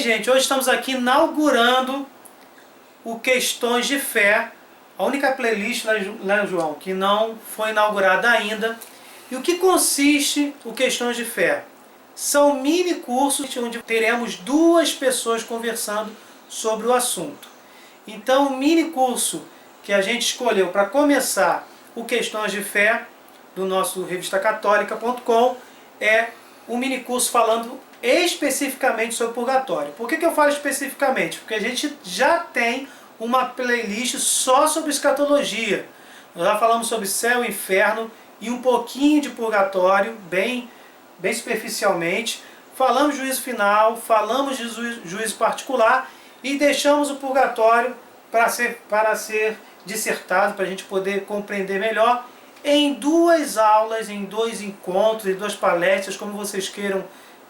gente, hoje estamos aqui inaugurando o Questões de Fé, a única playlist, né, João, que não foi inaugurada ainda. E o que consiste o Questões de Fé? São mini cursos onde teremos duas pessoas conversando sobre o assunto. Então, o mini curso que a gente escolheu para começar o Questões de Fé, do nosso revistacatólica.com, é um mini curso falando especificamente sobre purgatório. Por que eu falo especificamente? Porque a gente já tem uma playlist só sobre escatologia. Nós já falamos sobre céu e inferno e um pouquinho de purgatório, bem superficialmente. Falamos de juízo final, falamos de juízo particular e deixamos o purgatório para ser dissertado, para a gente poder compreender melhor em duas aulas, em dois encontros, em duas palestras, como vocês queiram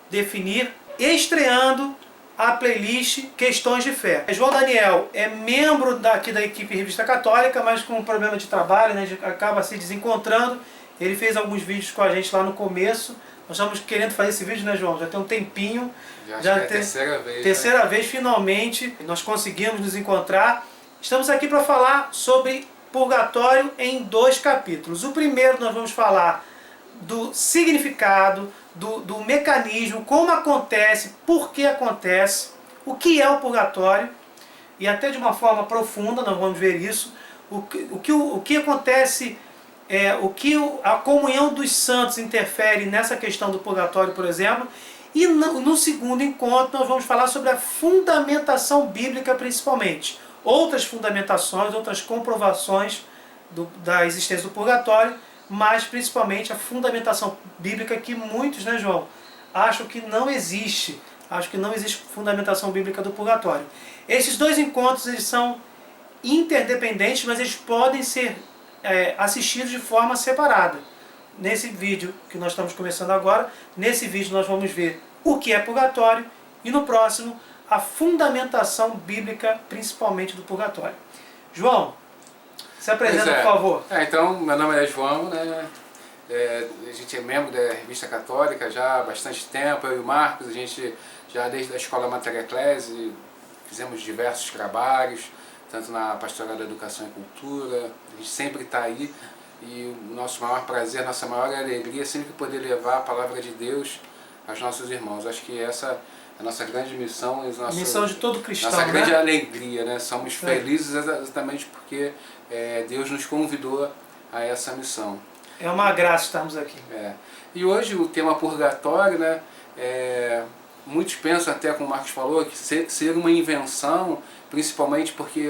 definir, estreando a playlist Questões de Fé. João Daniel é membro aqui da equipe Revista Católica, mas com um problema de trabalho, né, a gente acaba se desencontrando. Ele fez alguns vídeos com a gente lá no começo. Nós estamos querendo fazer esse vídeo, né, João? Já tem um tempinho. Já é a terceira vez. Terceira vez, finalmente, nós conseguimos nos encontrar. Estamos aqui para falar sobre purgatório em dois capítulos. O primeiro nós vamos falar do significado, do mecanismo, como acontece, por que acontece, o que é o purgatório, e até de uma forma profunda nós vamos ver isso, o que acontece, o que a comunhão dos santos interfere nessa questão do purgatório, por exemplo. E no segundo encontro nós vamos falar sobre a fundamentação bíblica principalmente, outras fundamentações, outras comprovações da existência do purgatório, mas principalmente a fundamentação bíblica que muitos, né, João, acham que não existe. Acho que não existe fundamentação bíblica do purgatório. Esses dois encontros eles são interdependentes, mas eles podem ser assistidos de forma separada. Nesse vídeo que nós estamos começando agora, nesse vídeo nós vamos ver o que é purgatório e no próximo a fundamentação bíblica, principalmente do purgatório. João, se apresenta, por favor. Então, meu nome é João, né? A gente é membro da Revista Católica já há bastante tempo, eu e o Marcos, a gente já desde a Escola Mater Ecclesiae fizemos diversos trabalhos, tanto na Pastoral da Educação e Cultura, a gente sempre está aí e o nosso maior prazer, nossa maior alegria é sempre poder levar a Palavra de Deus aos nossos irmãos. Acho que essa é a nossa grande missão, missão de todo cristão, nossa grande né? alegria, né? Somos felizes exatamente porque Deus nos convidou a essa missão. É uma graça estarmos aqui. E hoje o tema purgatório, né? Muitos pensam, até como o Marcos falou, que ser uma invenção, principalmente porque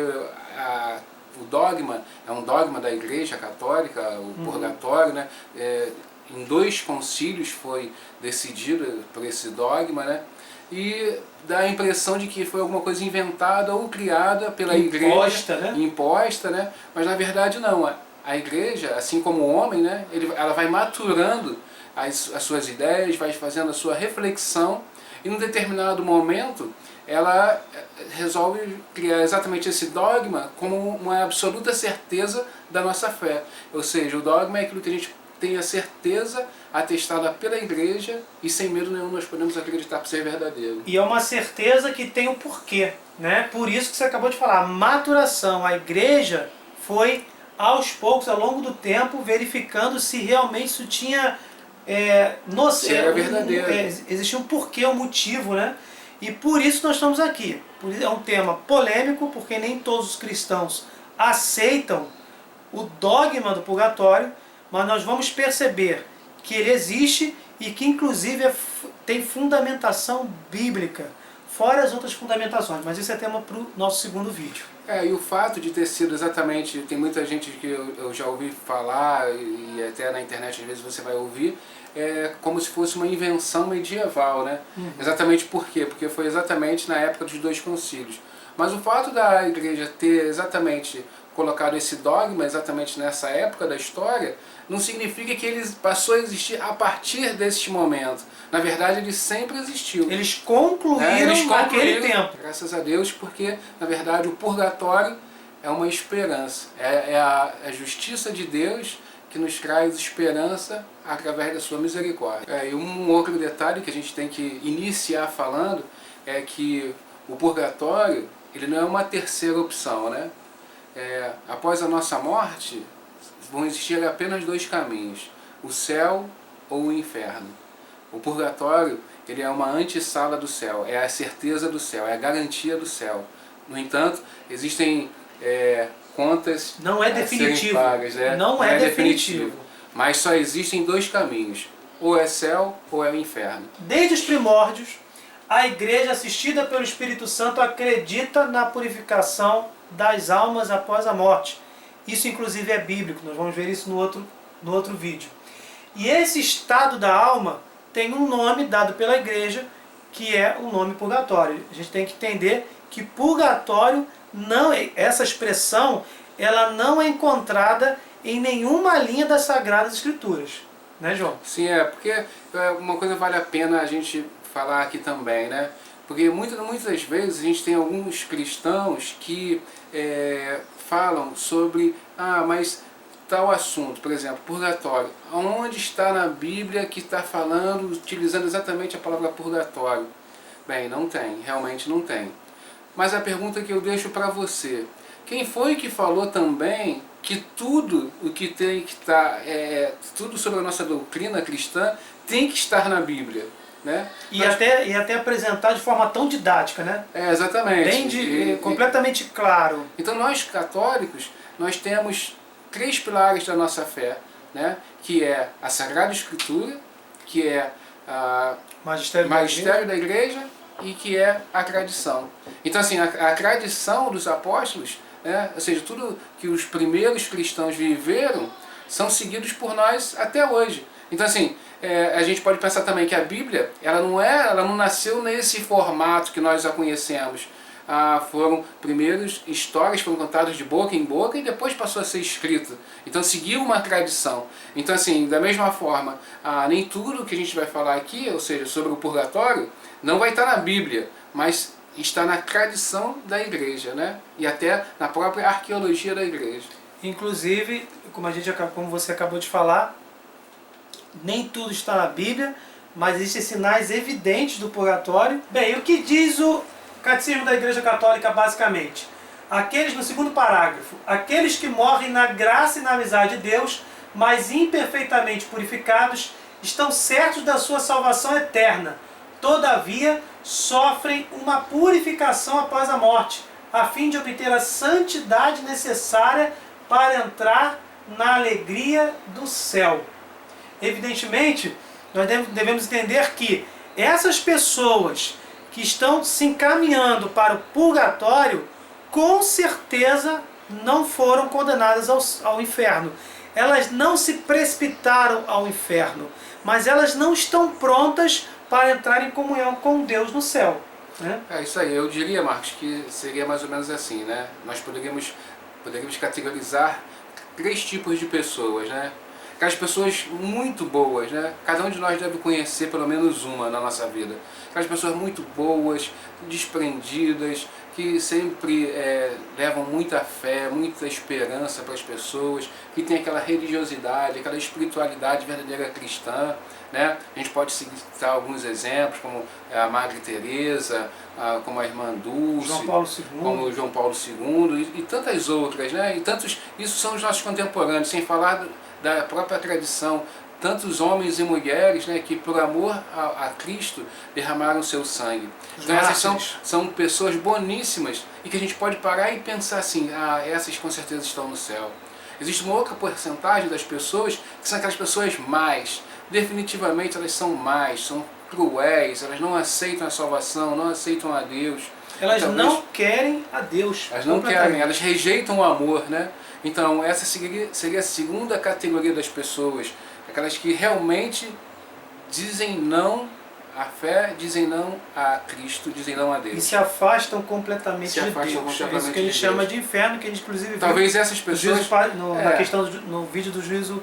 o dogma é um dogma da Igreja Católica, o purgatório, né? Em dois concílios foi decidido por esse dogma, né? E dá a impressão de que foi alguma coisa inventada ou criada pela Igreja, imposta, né? Mas na verdade não. A Igreja, assim como o homem, né? Ela vai maturando as suas ideias, vai fazendo a sua reflexão e num determinado momento ela resolve criar exatamente esse dogma como uma absoluta certeza da nossa fé. Ou seja, o dogma é aquilo que a gente tem a certeza atestada pela Igreja e sem medo nenhum nós podemos acreditar por ser verdadeiro. E é uma certeza que tem um porquê, né? Por isso que você acabou de falar, maturação. A Igreja foi aos poucos, ao longo do tempo, verificando se realmente isso tinha se era verdadeiro. Existia um porquê, um motivo, né? E por isso nós estamos aqui. É um tema polêmico, porque nem todos os cristãos aceitam o dogma do purgatório, mas nós vamos perceber que ele existe e que inclusive tem fundamentação bíblica, fora as outras fundamentações, mas isso é tema para o nosso segundo vídeo. E o fato de ter sido exatamente, tem muita gente que eu já ouvi falar, e até na internet às vezes você vai ouvir, como se fosse uma invenção medieval, né? Exatamente por quê? Porque foi exatamente na época dos dois concílios. Mas o fato da Igreja ter exatamente colocado esse dogma exatamente nessa época da história, não significa que ele passou a existir a partir desse momento. Na verdade, ele sempre existiu. Eles concluíram naquele tempo. Graças a Deus, porque, na verdade, o purgatório é uma esperança. É a justiça de Deus que nos traz esperança através da sua misericórdia. E um outro detalhe que a gente tem que iniciar falando é que o purgatório ele não é uma terceira opção, né? Após a nossa morte, vão existir apenas dois caminhos, o céu ou o inferno. O purgatório ele é uma antessala do céu, é a certeza do céu, é a garantia do céu. No entanto, existem contas não é a serem definitivo. pagas, Não é definitivo. Mas só existem dois caminhos, ou é céu ou é o inferno. Desde os primórdios, a Igreja, assistida pelo Espírito Santo, acredita na purificação das almas após a morte. Isso, inclusive, é bíblico. Nós vamos ver isso no outro vídeo. E esse estado da alma tem um nome dado pela Igreja, que é o nome purgatório. A gente tem que entender que purgatório, essa expressão, ela não é encontrada em nenhuma linha das Sagradas Escrituras. Né, João? Sim, porque uma coisa vale a pena a gente falar aqui também, né? Porque muitas das vezes a gente tem alguns cristãos que falam sobre, mas tal assunto, por exemplo, purgatório. Onde está na Bíblia que está falando, utilizando exatamente a palavra purgatório? Bem, não tem, realmente não tem. Mas a pergunta que eu deixo para você, quem foi que falou também que tudo o que tem que estar, tudo sobre a nossa doutrina cristã tem que estar na Bíblia? Né? E até apresentar de forma tão didática, né? Exatamente. Bem completamente claro. Então nós católicos, nós temos 3 pilares da nossa fé, né? Que é a Sagrada Escritura, que é a Magistério da Igreja e que é a tradição. Então assim, a tradição dos apóstolos, ou seja, tudo que os primeiros cristãos viveram, são seguidos por nós até hoje. Então assim, a gente pode pensar também que a Bíblia, ela não nasceu nesse formato que nós a conhecemos. Foram primeiros histórias foram contadas de boca em boca e depois passou a ser escrita. Então seguiu uma tradição. Então assim, da mesma forma, nem tudo que a gente vai falar aqui, ou seja, sobre o purgatório, não vai estar na Bíblia, mas está na tradição da Igreja, né? E até na própria arqueologia da Igreja. Inclusive, como você acabou de falar, nem tudo está na Bíblia, mas existem sinais evidentes do purgatório. Bem, o que diz o Catecismo da Igreja Católica basicamente? No segundo parágrafo, aqueles que morrem na graça e na amizade de Deus, mas imperfeitamente purificados, estão certos da sua salvação eterna. Todavia, sofrem uma purificação após a morte, a fim de obter a santidade necessária para entrar na alegria do céu. Evidentemente, nós devemos entender que essas pessoas que estão se encaminhando para o purgatório, com certeza não foram condenadas ao inferno. Elas não se precipitaram ao inferno, mas elas não estão prontas para entrar em comunhão com Deus no céu. Né? É isso aí, eu diria, Marcos, que seria mais ou menos assim, né? Nós poderíamos categorizar 3 tipos de pessoas, né? Aquelas pessoas muito boas, né? Cada um de nós deve conhecer pelo menos uma na nossa vida. Aquelas pessoas muito boas, desprendidas, que sempre levam muita fé, muita esperança para as pessoas, que tem aquela religiosidade, aquela espiritualidade verdadeira cristã, né? A gente pode citar alguns exemplos, como a Madre Teresa, como a Irmã Dulce, como João Paulo II e tantas outras, né? Isso são os nossos contemporâneos, sem falar da própria tradição, tantos homens e mulheres, né, que por amor a Cristo derramaram seu sangue. Então essas são pessoas boníssimas e que a gente pode parar e pensar assim, essas com certeza estão no céu. Existe uma outra porcentagem das pessoas que são aquelas pessoas más, definitivamente elas são más, são cruéis, elas não aceitam a salvação, não aceitam a Deus. Elas não querem a Deus. Elas não querem, elas rejeitam o amor, né? Então essa seria a segunda categoria das pessoas, aquelas que realmente dizem não à fé, dizem não a Cristo, dizem não a Deus. E se afastam completamente de Deus. É isso que a gente chama de inferno, que a gente inclusive talvez essas pessoas no vídeo do juízo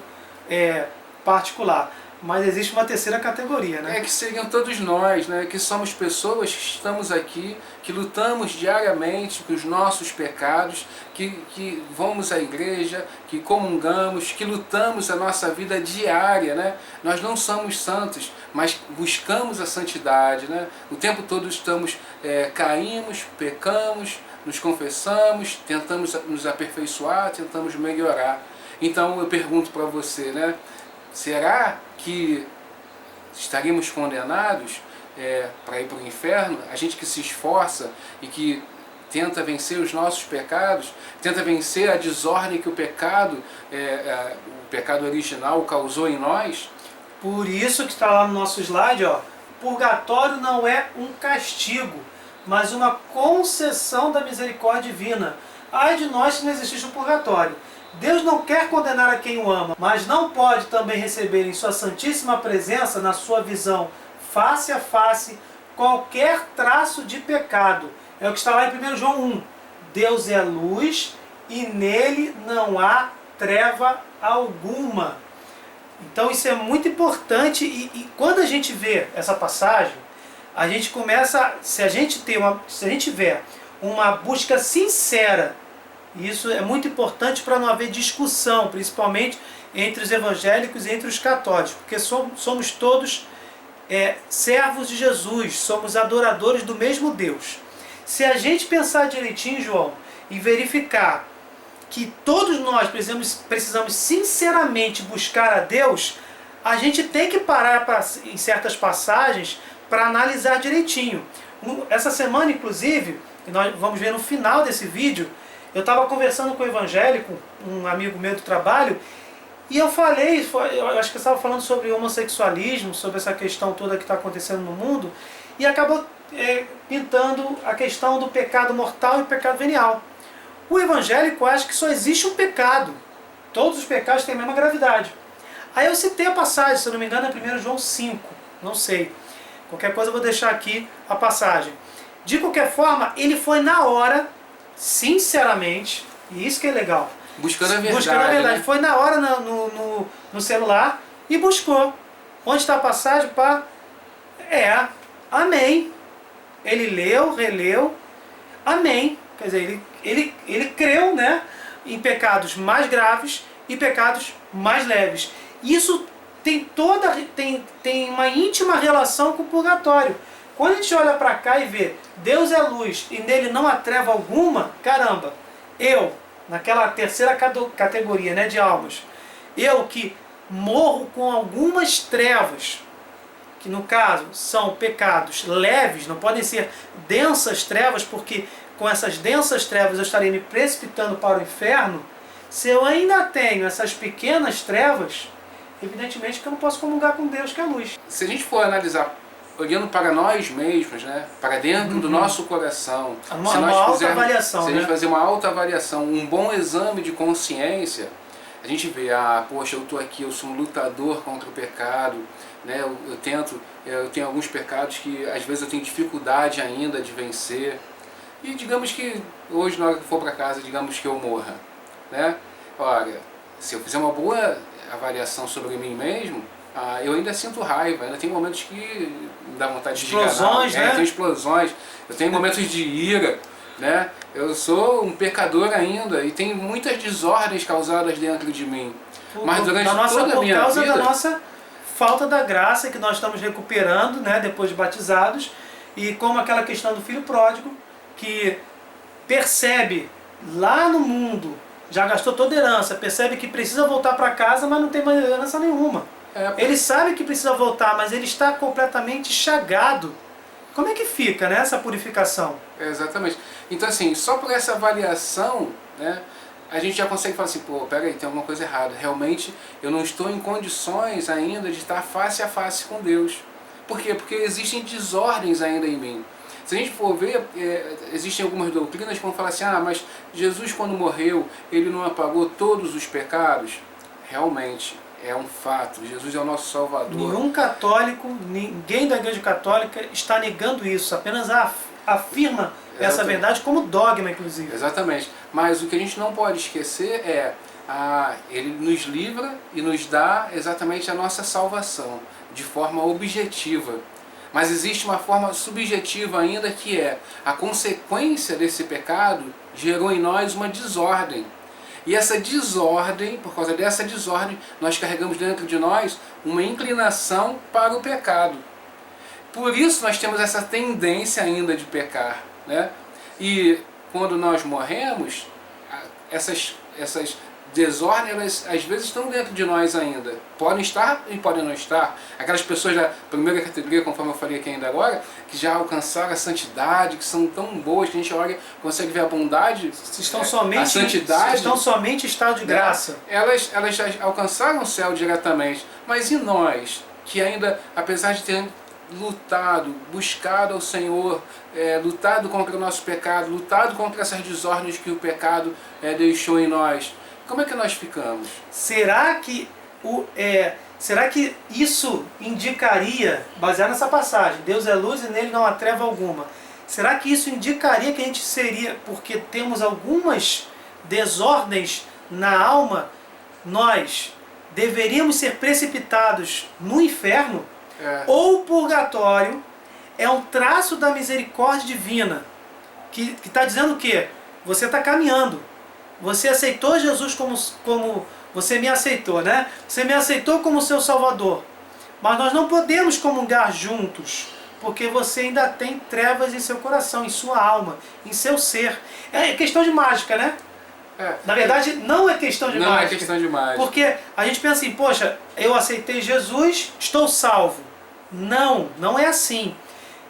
particular. Mas existe uma terceira categoria, né? É que seriam todos nós, né? Que somos pessoas que estamos aqui, que lutamos diariamente com os nossos pecados, que vamos à igreja, que comungamos, que lutamos a nossa vida diária, né? Nós não somos santos, mas buscamos a santidade, né? O tempo todo estamos, caímos, pecamos, nos confessamos, tentamos nos aperfeiçoar, tentamos melhorar. Então eu pergunto para você, né? Será que estaríamos condenados para ir para o inferno? A gente que se esforça e que tenta vencer os nossos pecados, tenta vencer a desordem que o pecado original causou em nós. Por isso que está lá no nosso slide, ó, purgatório não é um castigo, mas uma concessão da misericórdia divina. Ai de nós se não existisse o purgatório. Deus não quer condenar a quem o ama, mas não pode também receber em sua santíssima presença, na sua visão face a face, qualquer traço de pecado. É o que está lá em 1 João 1. Deus é luz e nele não há treva alguma. Então isso é muito importante e quando a gente vê essa passagem, a gente começa, se a gente tiver uma busca sincera, isso é muito importante para não haver discussão, principalmente entre os evangélicos e entre os católicos, porque somos todos servos de Jesus, somos adoradores do mesmo Deus. Se a gente pensar direitinho, João, e verificar que todos nós precisamos sinceramente buscar a Deus, a gente tem que parar em certas passagens para analisar direitinho. Essa semana, inclusive, nós vamos ver no final desse vídeo, eu estava conversando com um evangélico, um amigo meu do trabalho, e eu falei, eu acho que eu estava falando sobre homossexualismo, sobre essa questão toda que está acontecendo no mundo, e acabou pintando a questão do pecado mortal e o pecado venial. O evangélico acha que só existe um pecado, todos os pecados têm a mesma gravidade. Aí eu citei a passagem, se eu não me engano é 1 João 5, não sei. Qualquer coisa eu vou deixar aqui a passagem. De qualquer forma, ele foi na hora, sinceramente, e isso que é legal. Buscando a verdade. Buscando a verdade. Né? Foi na hora no celular e buscou. Onde está a passagem? Pá? Amém. Ele leu, releu, amém. Quer dizer, ele creu, né, em pecados mais graves e pecados mais leves. Isso tem uma íntima relação com o purgatório. Quando a gente olha para cá e vê Deus é luz e nele não há treva alguma, caramba, eu, naquela terceira categoria, né, de almas, eu que morro com algumas trevas, que no caso são pecados leves, não podem ser densas trevas, porque com essas densas trevas eu estarei me precipitando para o inferno. Se eu ainda tenho essas pequenas trevas, evidentemente que eu não posso comungar com Deus que é a luz. Se a gente for analisar, olhando para nós mesmos, né, para dentro do nosso coração, se a gente fazer uma autoavaliação, um bom exame de consciência, a gente vê, poxa, eu estou aqui, eu sou um lutador contra o pecado, né, eu tenho alguns pecados que às vezes eu tenho dificuldade ainda de vencer, e digamos que hoje, na hora que eu for para casa, digamos que eu morra, né? Olha, se eu fizer uma boa avaliação sobre mim mesmo, eu ainda sinto raiva, ainda tem momentos que me dá vontade de explosões, né? Tem explosões, eu tenho momentos de ira, né? Eu sou um pecador ainda e tem muitas desordens causadas dentro de mim. Mas durante toda a minha vida, por causa da nossa falta da graça que nós estamos recuperando, né, depois de batizados, e como aquela questão do filho pródigo, que percebe lá no mundo, já gastou toda a herança, percebe que precisa voltar para casa, mas não tem mais herança nenhuma. Ele sabe que precisa voltar, mas ele está completamente chagado. Como é que fica, né, essa purificação? Exatamente. Então assim, só por essa avaliação, né, a gente já consegue falar assim, pô, peraí, tem alguma coisa errada. Realmente eu não estou em condições ainda de estar face a face com Deus. Por quê? Porque existem desordens ainda em mim. Se a gente for ver, existem algumas doutrinas que vão falar assim, mas Jesus quando morreu, ele não apagou todos os pecados? Realmente, é um fato. Jesus é o nosso Salvador. Nenhum católico, ninguém da Igreja Católica está negando isso, apenas afirma essa verdade como dogma, inclusive. Exatamente. Mas o que a gente não pode esquecer é Ele nos livra e nos dá exatamente a nossa salvação, de forma objetiva. Mas existe uma forma subjetiva ainda, que é a consequência desse pecado gerou em nós uma desordem. E essa desordem, por causa dessa desordem, nós carregamos dentro de nós uma inclinação para o pecado. Por isso nós temos essa tendência ainda de pecar, né? E quando nós morremos, essas desordens, elas às vezes estão dentro de nós ainda. Podem estar e podem não estar. Aquelas pessoas da primeira categoria, conforme eu falei aqui ainda agora, que já alcançaram a santidade, que são tão boas, que a gente olha, consegue ver a bondade, a santidade. Estão somente em estado de graça. Elas já alcançaram o céu diretamente. Mas e nós, que ainda, apesar de ter lutado, buscado ao Senhor, lutado contra o nosso pecado, lutado contra essas desordens que o pecado deixou em nós, como é que nós ficamos? Será que isso indicaria, baseado nessa passagem, Deus é luz e nele não há treva alguma, será que isso indicaria que a gente seria, porque temos algumas desordens na alma, nós deveríamos ser precipitados no inferno? Ou o purgatório é um traço da misericórdia divina, que está dizendo o quê? Você está caminhando. Você aceitou Jesus como você me aceitou, né? Você me aceitou como seu Salvador. Mas nós não podemos comungar juntos, porque você ainda tem trevas em seu coração, em sua alma, em seu ser. É questão de mágica, né? Na verdade, não é questão de mágica. Não é questão de mágica. Porque a gente pensa assim, poxa, eu aceitei Jesus, estou salvo. Não é assim.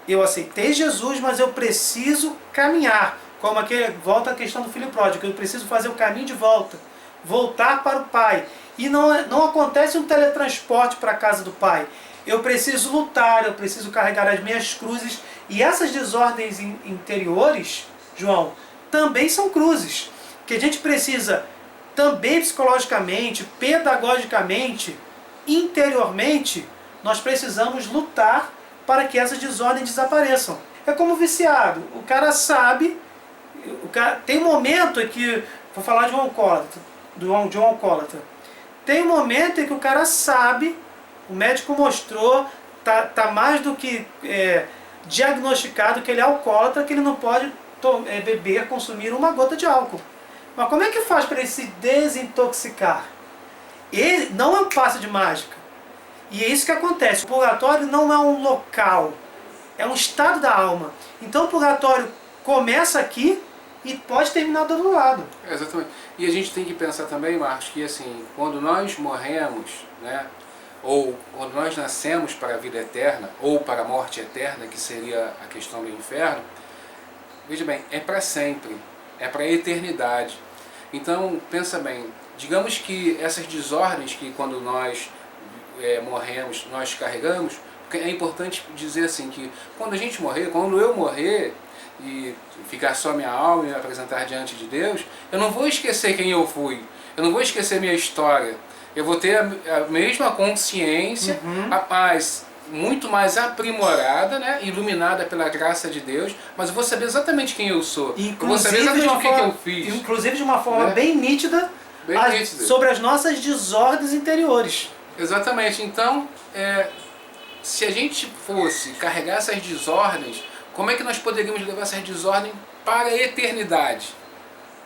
Eu aceitei Jesus, mas eu preciso caminhar. Como aqui volta a questão do filho pródigo, eu preciso fazer o caminho de volta, voltar para o Pai. E não acontece um teletransporte para a casa do Pai. Eu preciso lutar, eu preciso carregar as minhas cruzes. E essas desordens interiores, João, também são cruzes. Que a gente precisa também psicologicamente, pedagogicamente, interiormente, nós precisamos lutar para que essas desordens desapareçam. É como viciado. O cara sabe... tem um momento em que, vou falar de um alcoólatra, tem um momento em que o cara sabe, o médico mostrou, tá mais do que diagnosticado que ele é alcoólatra, que ele não pode beber, consumir uma gota de álcool. Mas como é que faz para ele se desintoxicar? Ele não é um passe de mágica. E é isso que acontece. O purgatório não é um local, é um estado da alma. Então o purgatório começa aqui e pode terminar do outro lado. Exatamente. E a gente tem que pensar também, Marcos, que assim, quando nós morremos, né, ou quando nós nascemos para a vida eterna, ou para a morte eterna, que seria a questão do inferno, veja bem, é para sempre, é para a eternidade. Então, pensa bem, digamos que essas desordens que quando nós morremos, nós carregamos, porque é importante dizer assim, que quando a gente morrer, quando eu morrer, e ficar só minha alma e me apresentar diante de Deus, eu não vou esquecer quem eu fui, eu não vou esquecer minha história, eu vou ter a mesma consciência, mas muito mais aprimorada, né, iluminada pela graça de Deus, mas eu vou saber exatamente quem eu sou, eu vou saber exatamente o que eu fiz. Inclusive de uma forma bem nítida, sobre as nossas desordens interiores. Exatamente. Então, se a gente fosse carregar essas desordens, como é que nós poderíamos levar essas desordens para a eternidade?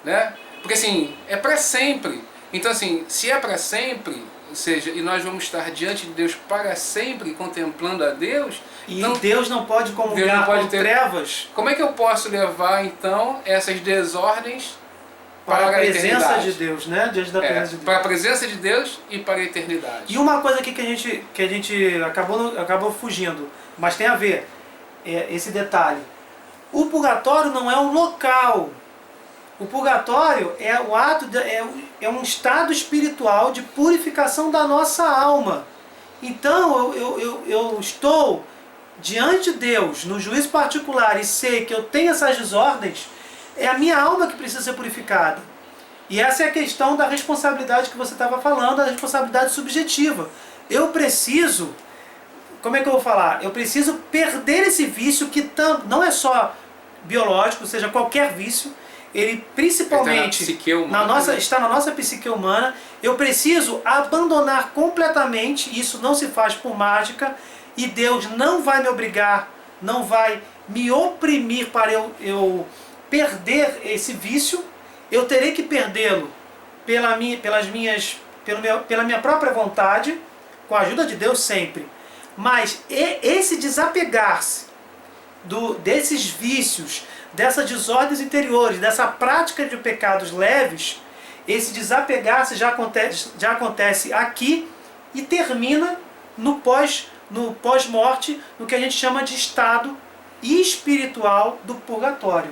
Né? Porque assim, é para sempre. Então assim, se é para sempre, ou seja, e nós vamos estar diante de Deus para sempre, contemplando a Deus... E então, Deus não pode comungar com trevas. Como é que eu posso levar então essas desordens para a presença de Deus, né? Diante da presença de Deus. Para a presença de Deus e para a eternidade. E uma coisa aqui que a gente acabou fugindo, mas tem a ver, esse detalhe. O purgatório não é um local. O purgatório é o ato é um estado espiritual de purificação da nossa alma. Então eu estou diante de Deus no juízo particular e sei que eu tenho essas desordens. É a minha alma que precisa ser purificada. E essa é a questão da responsabilidade que você estava falando, a responsabilidade subjetiva. Eu preciso, como é que eu vou falar? Eu preciso perder esse vício que não é só biológico, ou seja, qualquer vício. ele principalmente está na nossa psique humana. Eu preciso abandonar completamente, isso não se faz por mágica, e Deus não vai me obrigar, não vai me oprimir para eu perder esse vício. Eu terei que perdê-lo pela minha própria vontade, com a ajuda de Deus sempre. Mas esse desapegar-se desses vícios, dessas desordens interiores, dessa prática de pecados leves, esse desapegar-se já acontece aqui e termina no pós-morte, no que a gente chama de estado espiritual do purgatório.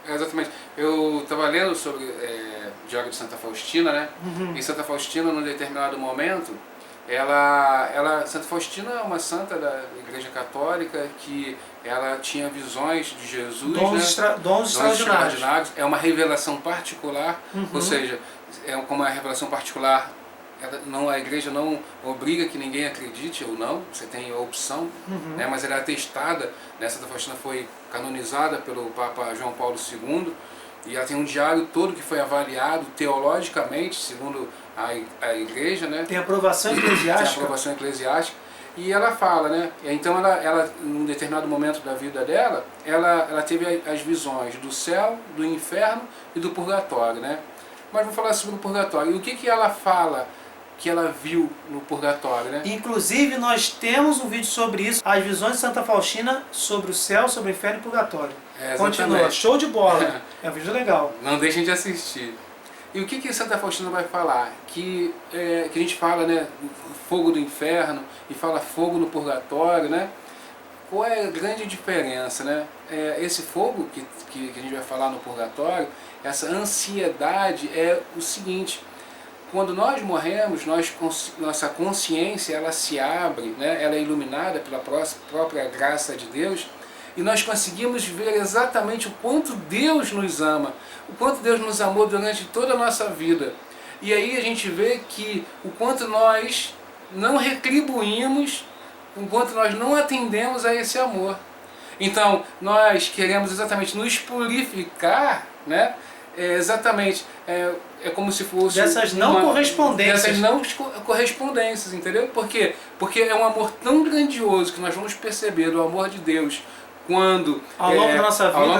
Exatamente. Eu estava lendo sobre Diário de Santa Faustina, né? E Santa Faustina, num determinado momento, Santa Faustina é uma santa da Igreja Católica que ela tinha visões de Jesus, dons extraordinários. É uma revelação particular, ou seja, é como uma revelação particular. A igreja não obriga que ninguém acredite ou não, você tem a opção, né, mas ela é atestada, né, Santa Faustina foi canonizada pelo Papa João Paulo II, e ela tem um diário todo que foi avaliado teologicamente, segundo a igreja, né? Tem aprovação eclesiástica. Tem aprovação eclesiástica. E ela fala, né? Então ela num determinado momento da vida dela, ela teve as visões do céu, do inferno e do purgatório, né? Mas vou falar sobre o purgatório. E o que ela fala que ela viu no purgatório, né? Inclusive nós temos um vídeo sobre isso, as visões de Santa Faustina sobre o céu, sobre o inferno e o purgatório. Continua, show de bola, é um vídeo legal. Não deixem de assistir. E o que Santa Faustina vai falar? Que a gente fala, né, fogo do inferno e fala fogo no purgatório, né? Qual é a grande diferença, né? Esse fogo que a gente vai falar no purgatório, essa ansiedade é o seguinte: quando nós morremos, nossa consciência ela se abre, né? Ela é iluminada pela própria graça de Deus, e nós conseguimos ver exatamente o quanto Deus nos ama, o quanto Deus nos amou durante toda a nossa vida. E aí a gente vê que o quanto nós não retribuímos, o quanto nós não atendemos a esse amor. Então, nós queremos exatamente nos purificar, né? É como se fosse dessas não correspondências, entendeu? Por quê? Porque é um amor tão grandioso que nós vamos perceber do amor de Deus quando ao longo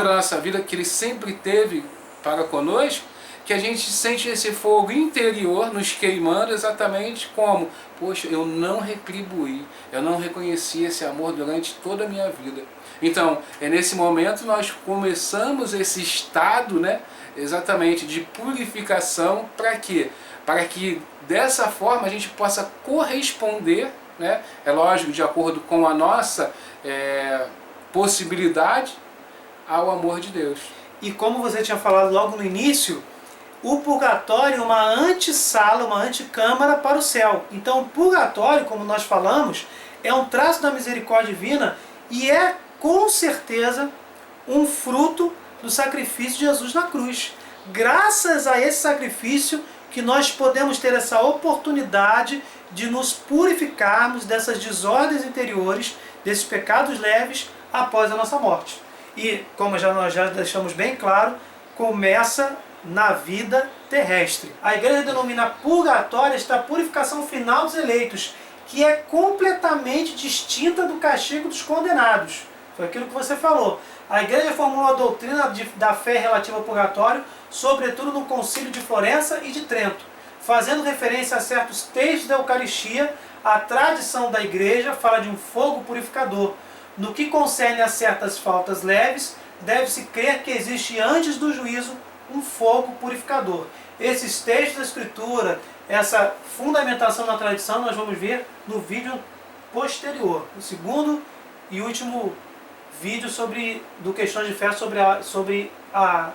da nossa vida, que Ele sempre teve para conosco, que a gente sente esse fogo interior nos queimando exatamente como: poxa, eu não retribuí, eu não reconheci esse amor durante toda a minha vida. Então, nesse momento nós começamos esse estado, né, exatamente de purificação. Para quê? Para que dessa forma a gente possa corresponder, né, é lógico, de acordo com a nossa possibilidade, ao amor de Deus. E como você tinha falado logo no início, o purgatório é uma antessala, uma antecâmara para o céu. Então o purgatório, como nós falamos, é um traço da misericórdia divina e é com certeza um fruto do sacrifício de Jesus na cruz. Graças a esse sacrifício que nós podemos ter essa oportunidade de nos purificarmos dessas desordens interiores, desses pecados leves após a nossa morte. E como nós já deixamos bem claro, começa na vida terrestre. A igreja denomina purgatório esta purificação final dos eleitos, que é completamente distinta do castigo dos condenados. Foi aquilo que você falou. A igreja formulou a doutrina da fé relativa ao purgatório, sobretudo no Concílio de Florença e de Trento, fazendo referência a certos textos da Eucaristia. A tradição da igreja fala de um fogo purificador. No que concerne a certas faltas leves, deve-se crer que existe antes do juízo um fogo purificador. Esses textos da Escritura, essa fundamentação na tradição, nós vamos ver no vídeo posterior, o segundo e último vídeo do Questões de Fé sobre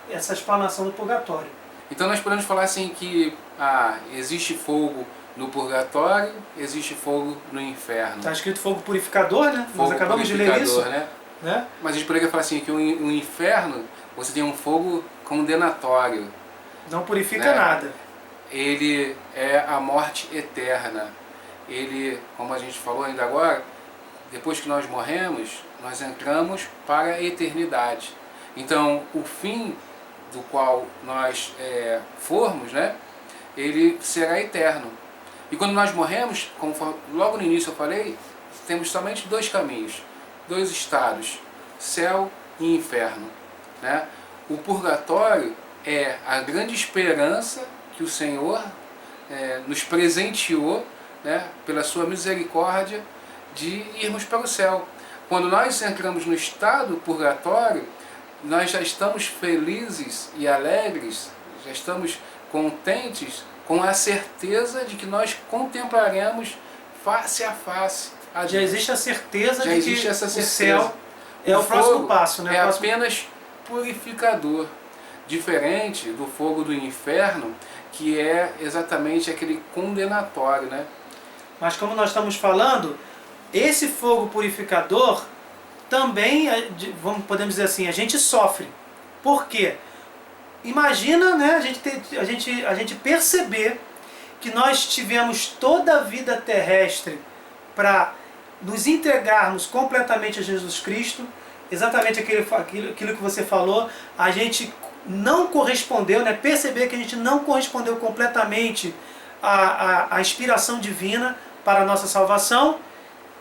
essa explanação do purgatório. Então nós podemos falar assim que existe fogo no purgatório, existe fogo no inferno. Está escrito fogo purificador, né? Fogo Nós acabamos de ler isso. né? Mas a gente poderia falar assim que o inferno, você tem um fogo condenatório. Não purifica nada. Ele é a morte eterna. Ele, como a gente falou ainda agora, depois que nós morremos, nós entramos para a eternidade. Então, o fim do qual nós formos, né, ele será eterno. E quando nós morremos, como logo no início eu falei, temos somente dois caminhos, dois estados, céu e inferno, né? O purgatório é a grande esperança que o Senhor nos presenteou, né, pela sua misericórdia, de irmos para o céu. Quando nós entramos no estado purgatório, nós já estamos felizes e alegres, já estamos contentes com a certeza de que nós contemplaremos face a face a Deus. Já existe a certeza já de existe que essa o certeza. céu é o próximo passo, né? É apenas purificador, diferente do fogo do inferno, que é exatamente aquele condenatório, né? Mas como nós estamos falando, esse fogo purificador também, podemos dizer assim, a gente sofre. Por quê? Imagina, né, a gente perceber que nós tivemos toda a vida terrestre para nos entregarmos completamente a Jesus Cristo, exatamente aquilo que você falou, a gente não correspondeu, né, perceber que a gente não correspondeu completamente à inspiração divina para a nossa salvação.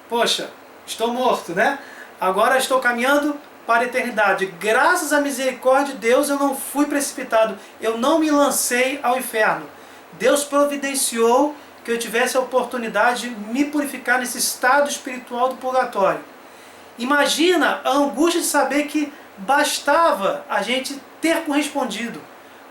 Poxa, estou morto, né? Agora estou caminhando para a eternidade. Graças à misericórdia de Deus eu não fui precipitado, eu não me lancei ao inferno. Deus providenciou que eu tivesse a oportunidade de me purificar nesse estado espiritual do purgatório. Imagina a angústia de saber que bastava a gente ter correspondido,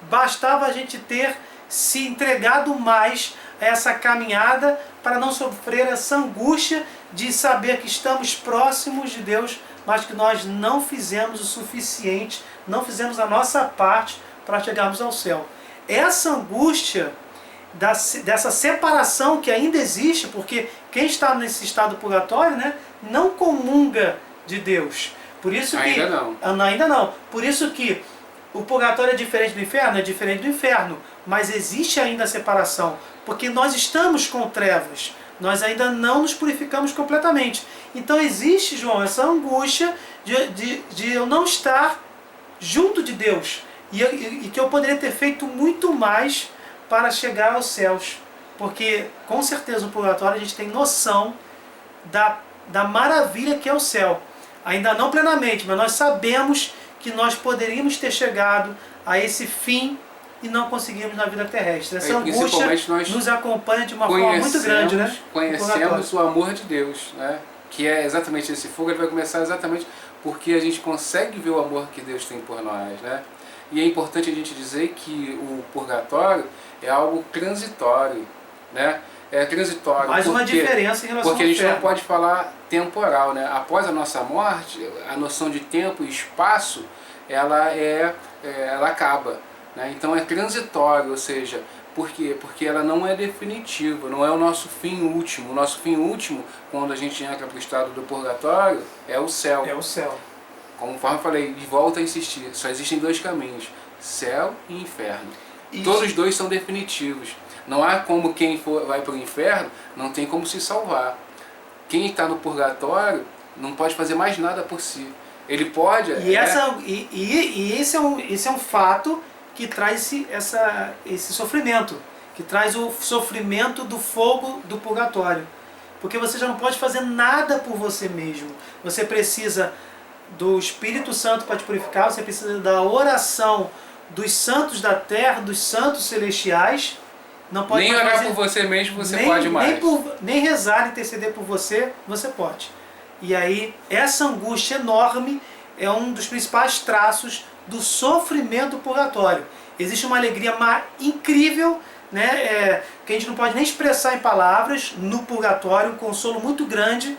bastava a gente ter se entregado mais a essa caminhada para não sofrer essa angústia de saber que estamos próximos de Deus, mas que nós não fizemos o suficiente, não fizemos a nossa parte para chegarmos ao céu. Essa angústia dessa separação que ainda existe, porque quem está nesse estado purgatório, né, não comunga de Deus. Por isso que ainda não. Por isso que o purgatório é diferente do inferno, é diferente do inferno, mas existe ainda a separação, porque nós estamos com trevas, nós ainda não nos purificamos completamente. Então existe, João, essa angústia de eu não estar junto de Deus, e que eu poderia ter feito muito mais para chegar aos céus, porque com certeza no purgatório a gente tem noção da maravilha que é o céu. Ainda não plenamente, mas nós sabemos que nós poderíamos ter chegado a esse fim e não conseguimos na vida terrestre. Essa angústia nos acompanha de uma forma muito grande, né? Conhecemos o amor de Deus, né? Que é exatamente esse fogo. Ele vai começar exatamente porque a gente consegue ver o amor que Deus tem por nós, né? E é importante a gente dizer que o purgatório é algo transitório, né? É transitório. Mais uma diferença em relação ao inferno. Porque a gente não pode falar temporal, né? Após a nossa morte, a noção de tempo e espaço, ela acaba, né? Então é transitório, ou seja, por quê? Porque ela não é definitiva, não é o nosso fim último. O nosso fim último, quando a gente entra para o estado do purgatório, é o céu. É o céu. Conforme eu falei, de volta a insistir, só existem dois caminhos, céu e inferno. Todos os dois são definitivos. Não há como quem vai para o inferno, não tem como se salvar. Quem está no purgatório não pode fazer mais nada por si. Ele pode... Esse é um fato que traz esse sofrimento, que traz o sofrimento do fogo do purgatório. Porque você já não pode fazer nada por você mesmo. Você precisa do Espírito Santo para te purificar, você precisa da oração dos santos da terra, dos santos celestiais. Não pode nem orar por você mesmo, você pode mais. Nem rezar, interceder por você, você pode. E aí, essa angústia enorme é um dos principais traços do sofrimento purgatório. Existe uma alegria incrível, né, que a gente não pode nem expressar em palavras, no purgatório, um consolo muito grande,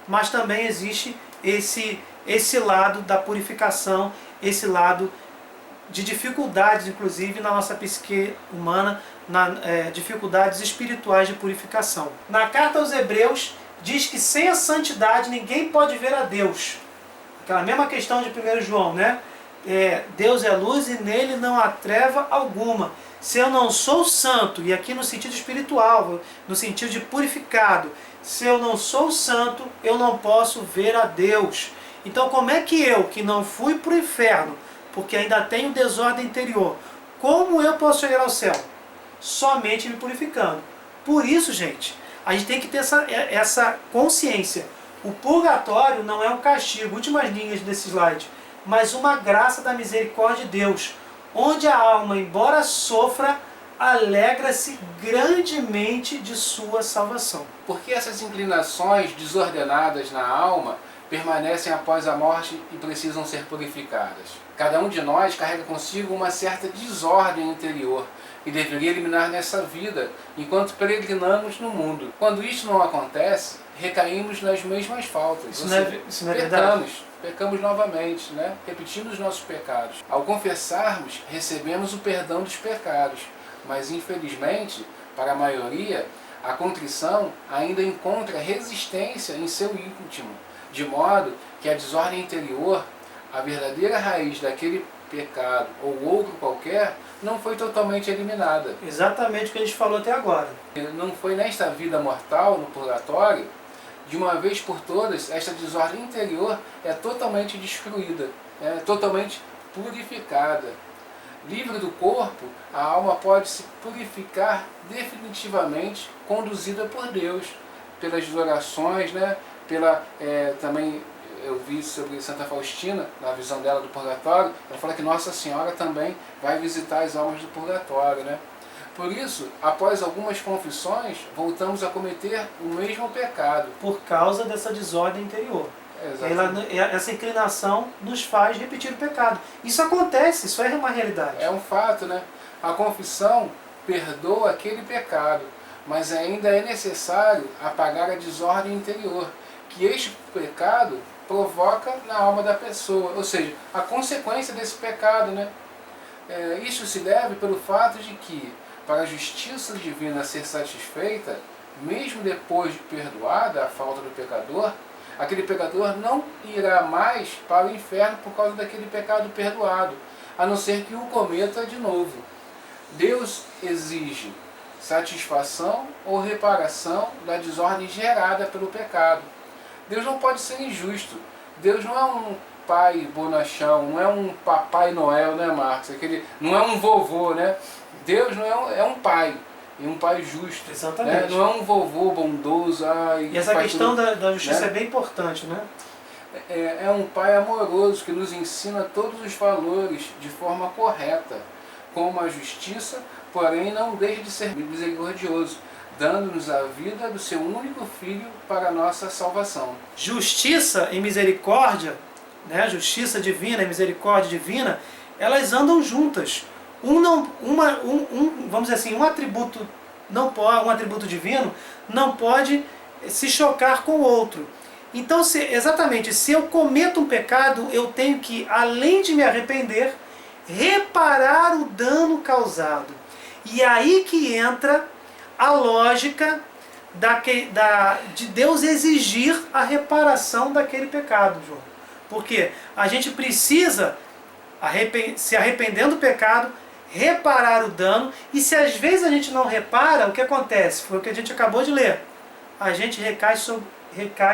mas também existe esse lado da purificação, esse lado de dificuldades, inclusive, na nossa psique humana, dificuldades espirituais de purificação. Na carta aos Hebreus, diz que sem a santidade ninguém pode ver a Deus. Aquela mesma questão de 1 João, né? Deus é luz e nele não há treva alguma. Se eu não sou santo, e aqui no sentido espiritual, no sentido de purificado, se eu não sou santo, eu não posso ver a Deus. Então como é que eu, que não fui para o inferno, porque ainda tenho desordem interior. Como eu posso chegar ao céu? Somente me purificando. Por isso, gente, a gente tem que ter essa consciência. O purgatório não é um castigo, últimas linhas desse slide, mas uma graça da misericórdia de Deus, onde a alma, embora sofra, alegra-se grandemente de sua salvação. Porque essas inclinações desordenadas na alma permanecem após a morte e precisam ser purificadas. Cada um de nós carrega consigo uma certa desordem interior que deveria eliminar nessa vida, enquanto peregrinamos no mundo. Quando isso não acontece, recaímos nas mesmas faltas. Isso não é verdade? Pecamos novamente, né? Repetindo os nossos pecados. Ao confessarmos, recebemos o perdão dos pecados, mas infelizmente, para a maioria, a contrição ainda encontra resistência em seu íntimo, de modo que a desordem interior, a verdadeira raiz daquele pecado ou outro qualquer, não foi totalmente eliminada. Exatamente o que a gente falou até agora. Não foi nesta vida mortal, no purgatório, de uma vez por todas, esta desordem interior é totalmente destruída, é totalmente purificada. Livre do corpo, a alma pode se purificar definitivamente, conduzida por Deus, pelas orações, né? Também eu vi sobre Santa Faustina, na visão dela do purgatório, ela fala que Nossa Senhora também vai visitar as almas do purgatório, né? Por isso, após algumas confissões, voltamos a cometer o mesmo pecado. Por causa dessa desordem interior. Essa inclinação nos faz repetir o pecado. Isso acontece, isso é uma realidade. É um fato, né? A confissão perdoa aquele pecado, mas ainda é necessário apagar a desordem interior, que este pecado provoca na alma da pessoa, ou seja, a consequência desse pecado, né? Isso se deve pelo fato de que, para a justiça divina ser satisfeita, mesmo depois de perdoada a falta do pecador, aquele pecador não irá mais para o inferno por causa daquele pecado perdoado, a não ser que o cometa de novo. Deus exige satisfação ou reparação da desordem gerada pelo pecado. Deus não pode ser injusto. Deus não é um pai bonachão, não é um papai Noel, né, Marcos? Não é um vovô, né? Deus não é um pai, e um pai justo. Exatamente. Né? Não é um vovô bondoso. E essa questão da justiça, né, é bem importante, né? É um pai amoroso que nos ensina todos os valores de forma correta, como a justiça, porém não deixa de ser misericordioso, dando-nos a vida do seu único Filho para a nossa salvação. Justiça e misericórdia, né? Justiça divina e misericórdia divina, elas andam juntas. Vamos dizer assim, um atributo divino não pode se chocar com o outro. Então, exatamente, se eu cometo um pecado, eu tenho que, além de me arrepender, reparar o dano causado. E aí que entra a lógica de Deus exigir a reparação daquele pecado, João. Porque a gente precisa, se arrependendo do pecado, reparar o dano, e se às vezes a gente não repara, o que acontece? Foi o que a gente acabou de ler. A gente recai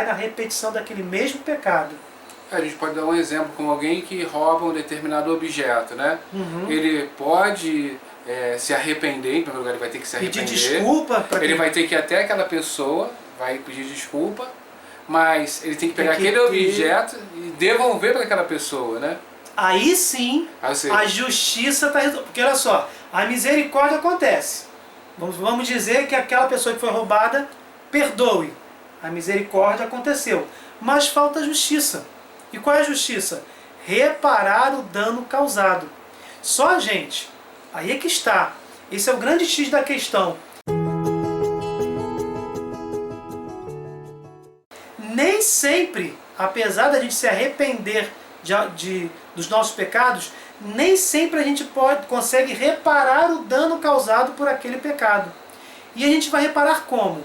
na repetição daquele mesmo pecado. A gente pode dar um exemplo como alguém que rouba um determinado objeto, né? Uhum. Ele pode se arrepender, em primeiro lugar ele vai ter que se arrepender. Pedir desculpa. Ele vai ter que ir até aquela pessoa, vai pedir desculpa, mas ele tem que pegar aquele objeto e devolver para aquela pessoa, né? Aí sim, a justiça está resolvida. Porque olha só, a misericórdia acontece. Vamos dizer que aquela pessoa que foi roubada perdoe. A misericórdia aconteceu. Mas falta a justiça. E qual é a justiça? Reparar o dano causado. Só, gente, aí é que está. Esse é o grande X da questão. Nem sempre, apesar da gente se arrepender dos nossos pecados, nem sempre a gente consegue reparar o dano causado por aquele pecado. E a gente vai reparar como?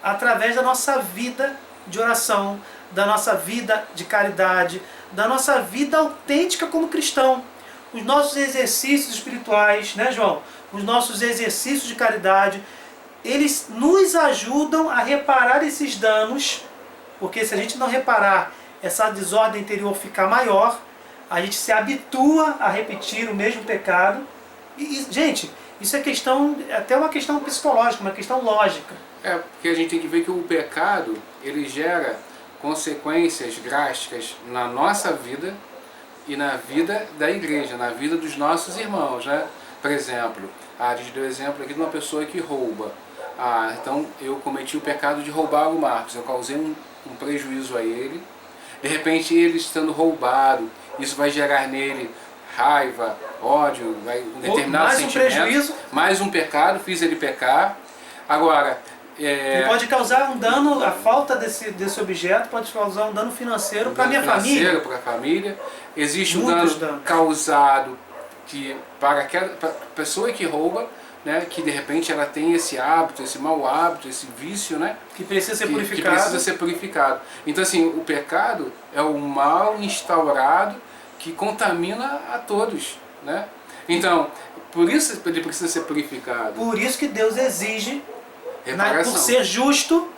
Através da nossa vida de oração, da nossa vida de caridade, da nossa vida autêntica como cristão. Os nossos exercícios espirituais, né, João? Os nossos exercícios de caridade, eles nos ajudam a reparar esses danos, porque se a gente não reparar, essa desordem interior ficar maior, a gente se habitua a repetir o mesmo pecado. Gente, isso é questão, até uma questão psicológica, uma questão lógica. Porque a gente tem que ver que o pecado, ele gera consequências drásticas na nossa vida e na vida da igreja, na vida dos nossos irmãos, né? Por exemplo, a gente deu exemplo aqui de uma pessoa que rouba. Então eu cometi o pecado de roubar o Marcos, eu causei um prejuízo a ele. De repente ele estando roubado, isso vai gerar nele raiva, ódio, um determinado sentimento. Mais um prejuízo. Mais um pecado, fiz ele pecar. Agora... E pode causar um dano, a falta desse objeto pode causar um dano financeiro para a minha família. Para a família. Existe um dano causado para a pessoa que rouba, né, que de repente ela tem esse hábito, esse mau hábito, esse vício, né, que precisa ser purificado. Que precisa ser purificado. Então assim, o pecado é o mal instaurado que contamina a todos, né? Então, por isso ele precisa ser purificado. Por isso que Deus exige, reparação. Por ser justo.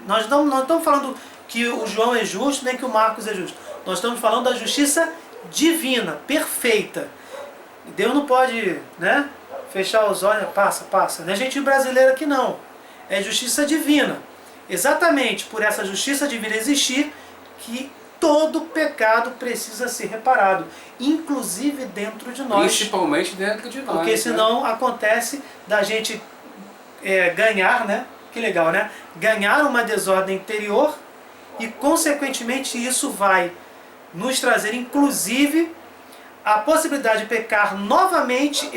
Nós não estamos falando que o João é justo, nem que o Marcos é justo. Nós estamos falando da justiça divina, perfeita. Deus não pode, né, fechar os olhos, passa. Não é jeitinho brasileiro aqui não. É justiça divina. Exatamente por essa justiça divina existir, que todo pecado precisa ser reparado, inclusive dentro de nós. Principalmente dentro de nós. Porque senão acontece da gente ganhar, né? Que legal, né? Ganhar uma desordem interior e, consequentemente, isso vai nos trazer, inclusive, a possibilidade de pecar novamente,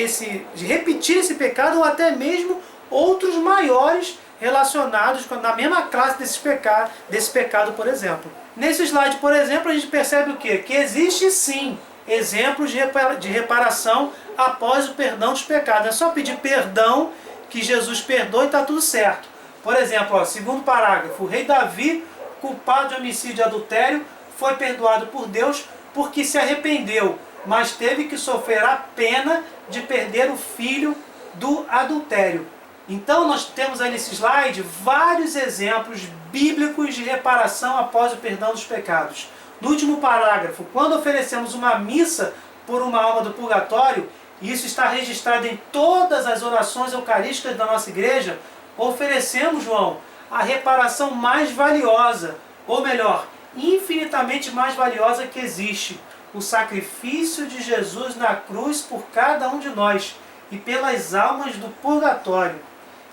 de repetir esse pecado, ou até mesmo outros maiores relacionados na mesma classe desse pecado, por exemplo. Nesse slide, por exemplo, a gente percebe o quê? Que existe sim exemplos de reparação após o perdão dos pecados. É só pedir perdão que Jesus perdoa e está tudo certo. Por exemplo, segundo parágrafo, o rei Davi, culpado de homicídio e adultério, foi perdoado por Deus porque se arrependeu, mas teve que sofrer a pena de perder o filho do adultério. Então nós temos aí nesse slide vários exemplos bíblicos de reparação após o perdão dos pecados. No último parágrafo, quando oferecemos uma missa por uma alma do purgatório, e isso está registrado em todas as orações eucarísticas da nossa igreja, oferecemos, João, a reparação mais valiosa, ou melhor, infinitamente mais valiosa que existe, o sacrifício de Jesus na cruz por cada um de nós e pelas almas do purgatório.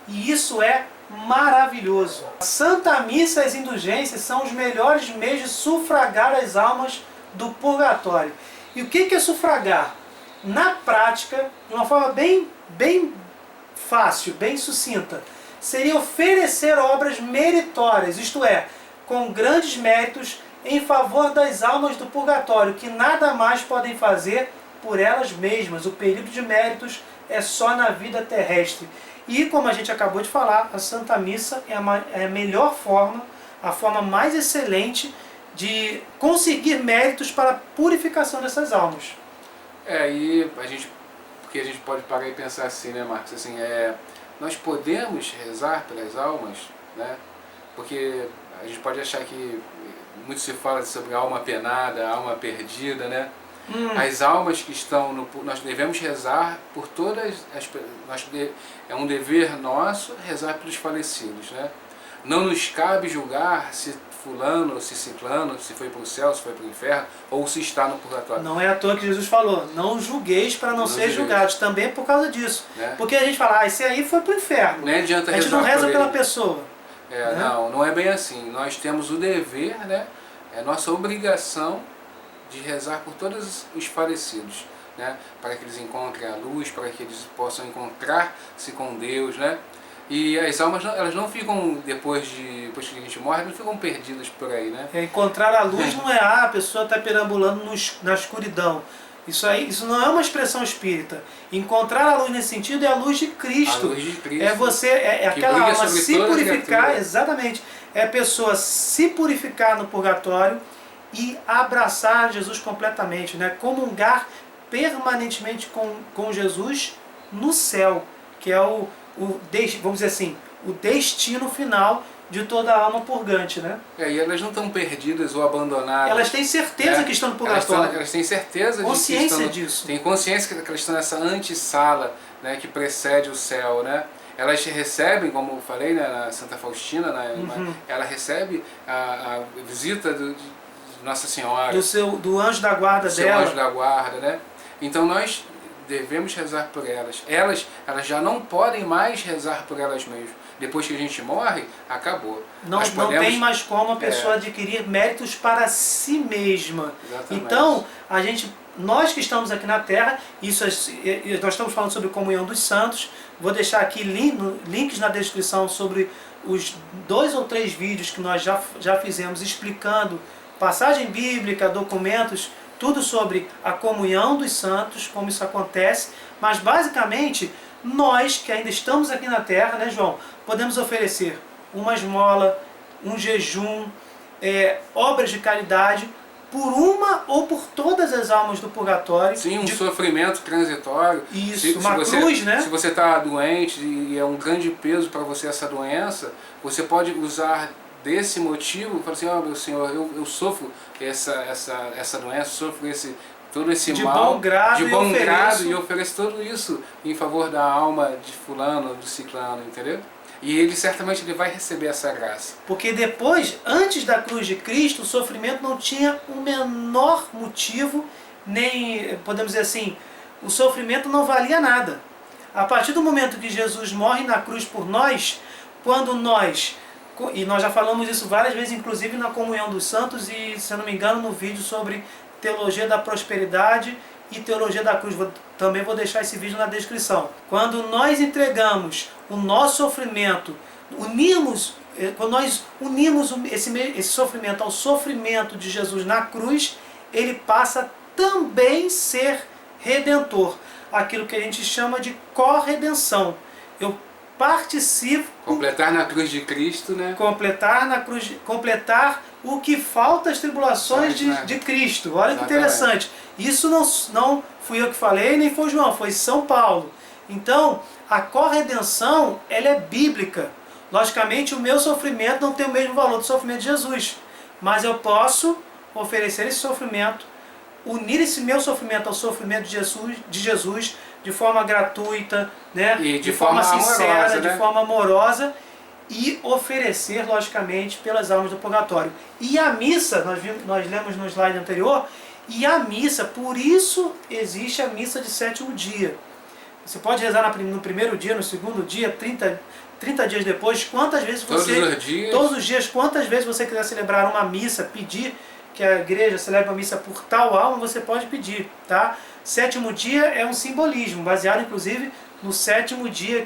E isso é maravilhoso. A Santa Missa e as indulgências são os melhores meios de sufragar as almas do purgatório. E o que é sufragar? Na prática, de uma forma bem fácil, bem sucinta, seria oferecer obras meritórias, isto é, com grandes méritos em favor das almas do purgatório, que nada mais podem fazer por elas mesmas. O período de méritos é só na vida terrestre. E, como a gente acabou de falar, a Santa Missa é a melhor forma, a forma mais excelente de conseguir méritos para a purificação dessas almas. Porque a gente pode parar e pensar assim, né, Marcos? Assim, nós podemos rezar pelas almas, né? Porque a gente pode achar que muito se fala sobre alma penada, alma perdida, né? As almas que estão nós devemos rezar por todas as... É um dever nosso rezar pelos falecidos, né? Não nos cabe julgar se fulano, se ciclano, se foi para o céu, se foi para o inferno, ou se está no purgatório. Não é à toa que Jesus falou, não julgueis para não ser julgados, também por causa disso. Né? Porque a gente fala, esse aí foi para o inferno. Nem adianta a gente não reza pela pessoa. Né? Não é bem assim. Nós temos o dever, né? É nossa obrigação de rezar por todos os falecidos, né? Para que eles encontrem a luz, para que eles possam encontrar-se com Deus, né? E as almas, elas não ficam, depois que a gente morre, não ficam perdidas por aí, né? Encontrar a luz não é, a pessoa está perambulando na escuridão. Isso não é uma expressão espírita. Encontrar a luz nesse sentido é a luz de Cristo. A luz de Cristo. É aquela alma se purificar, exatamente. É a pessoa se purificar no purgatório e abraçar Jesus completamente, né? Comungar permanentemente com Jesus no céu, que é vamos dizer assim, o destino final de toda a alma purgante, né? E elas não estão perdidas ou abandonadas. Elas têm certeza que estão no purgatório. Elas têm certeza consciência disso. Têm consciência que elas estão nessa antessala, né, que precede o céu, né? Elas recebem, como eu falei, né, na Santa Faustina, ela recebe a visita de Nossa Senhora. Do anjo da guarda dela. Do anjo da guarda, né? Então nós devemos rezar por elas. Elas já não podem mais rezar por elas mesmas. Depois que a gente morre, acabou. Não tem mais como a pessoa adquirir méritos para si mesma. Exatamente. Então, nós que estamos aqui na Terra, nós estamos falando sobre comunhão dos santos. Vou deixar aqui links na descrição sobre os 2 ou 3 vídeos que nós já fizemos explicando passagem bíblica, documentos, tudo sobre a comunhão dos santos, como isso acontece. Mas basicamente, nós que ainda estamos aqui na Terra, né, João, podemos oferecer uma esmola, um jejum, obras de caridade, por uma ou por todas as almas do purgatório. Sim, sofrimento transitório. Isso, cruz, né? Se você está doente e é um grande peso para você essa doença, você pode usar desse motivo, falar assim, meu Senhor, eu sofro essa doença, sofro todo esse mal, de bom grado, e ofereço tudo isso em favor da alma de fulano, do ciclano, entendeu? E ele certamente vai receber essa graça. Porque depois, antes da cruz de Cristo, o sofrimento não tinha o menor motivo, nem, podemos dizer assim, o sofrimento não valia nada. A partir do momento que Jesus morre na cruz por nós, quando nós, e nós já falamos isso várias vezes, inclusive na comunhão dos santos e, se eu não me engano, no vídeo sobre teologia da prosperidade e teologia da cruz, também vou deixar esse vídeo na descrição. Quando nós entregamos o nosso sofrimento, quando nós unimos esse sofrimento ao sofrimento de Jesus na cruz, ele passa a também ser redentor. Aquilo que a gente chama de corredenção. Eu participo... Completar na cruz de Cristo, né? Completar o que falta às tribulações de Cristo. Olha que interessante. Isso não fui eu que falei, nem foi João, foi São Paulo. Então, a corredenção, ela é bíblica. Logicamente, o meu sofrimento não tem o mesmo valor do sofrimento de Jesus. Mas eu posso oferecer esse sofrimento, unir esse meu sofrimento ao sofrimento de Jesus de forma gratuita, né? E de forma sincera, amorosa, né? de forma amorosa, e oferecer, logicamente, pelas almas do purgatório. E a missa, nós lemos no slide anterior, e a missa, por isso existe a missa de 7º dia. Você pode rezar no primeiro dia, no segundo dia, 30 dias depois, quantas vezes você... Todos os dias, quantas vezes você quiser celebrar uma missa, pedir que a igreja celebre uma missa por tal alma, você pode pedir, tá? 7º dia é um simbolismo, baseado inclusive no 7º dia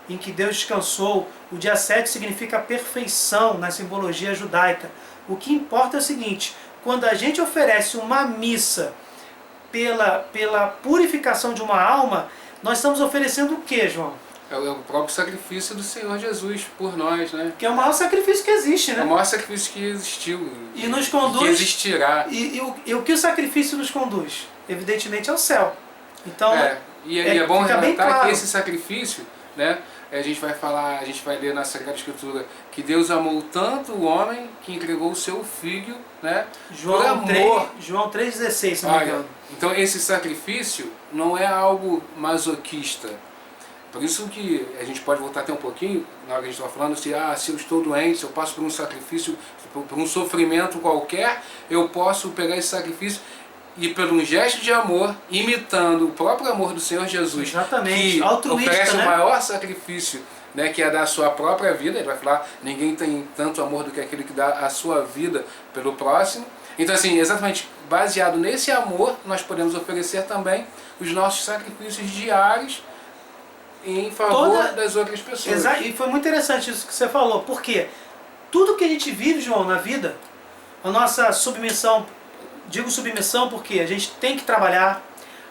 em que Deus descansou. O dia 7 significa perfeição na simbologia judaica. O que importa é o seguinte, quando a gente oferece uma missa pela purificação de uma alma, nós estamos oferecendo o que, João? É o próprio sacrifício do Senhor Jesus por nós, né? Que é o maior sacrifício que existe, né? É o maior sacrifício que existiu. E nos conduz... Que existirá. E o que o sacrifício nos conduz? Evidentemente ao céu. Então, é bom relatar claro que esse sacrifício, né? A gente vai ler na Sagrada Escritura que Deus amou tanto o homem que entregou o seu filho, né? Por amor. João 3,16, se não me engano. Então esse sacrifício não é algo masoquista. Por isso que a gente pode voltar até um pouquinho, na hora que a gente estava falando, se eu estou doente, se eu passo por um sacrifício, por um sofrimento qualquer, eu posso pegar esse sacrifício e por um gesto de amor, imitando o próprio amor do Senhor Jesus, exatamente, que oferece, né, o maior sacrifício, né, que é dar a sua própria vida. Ele vai falar, ninguém tem tanto amor do que aquele que dá a sua vida pelo próximo. Então assim, exatamente baseado nesse amor, nós podemos oferecer também os nossos sacrifícios diários em favor das outras pessoas. Exato, e foi muito interessante isso que você falou, porque tudo que a gente vive, João, na vida, a nossa submissão, digo submissão porque a gente tem que trabalhar,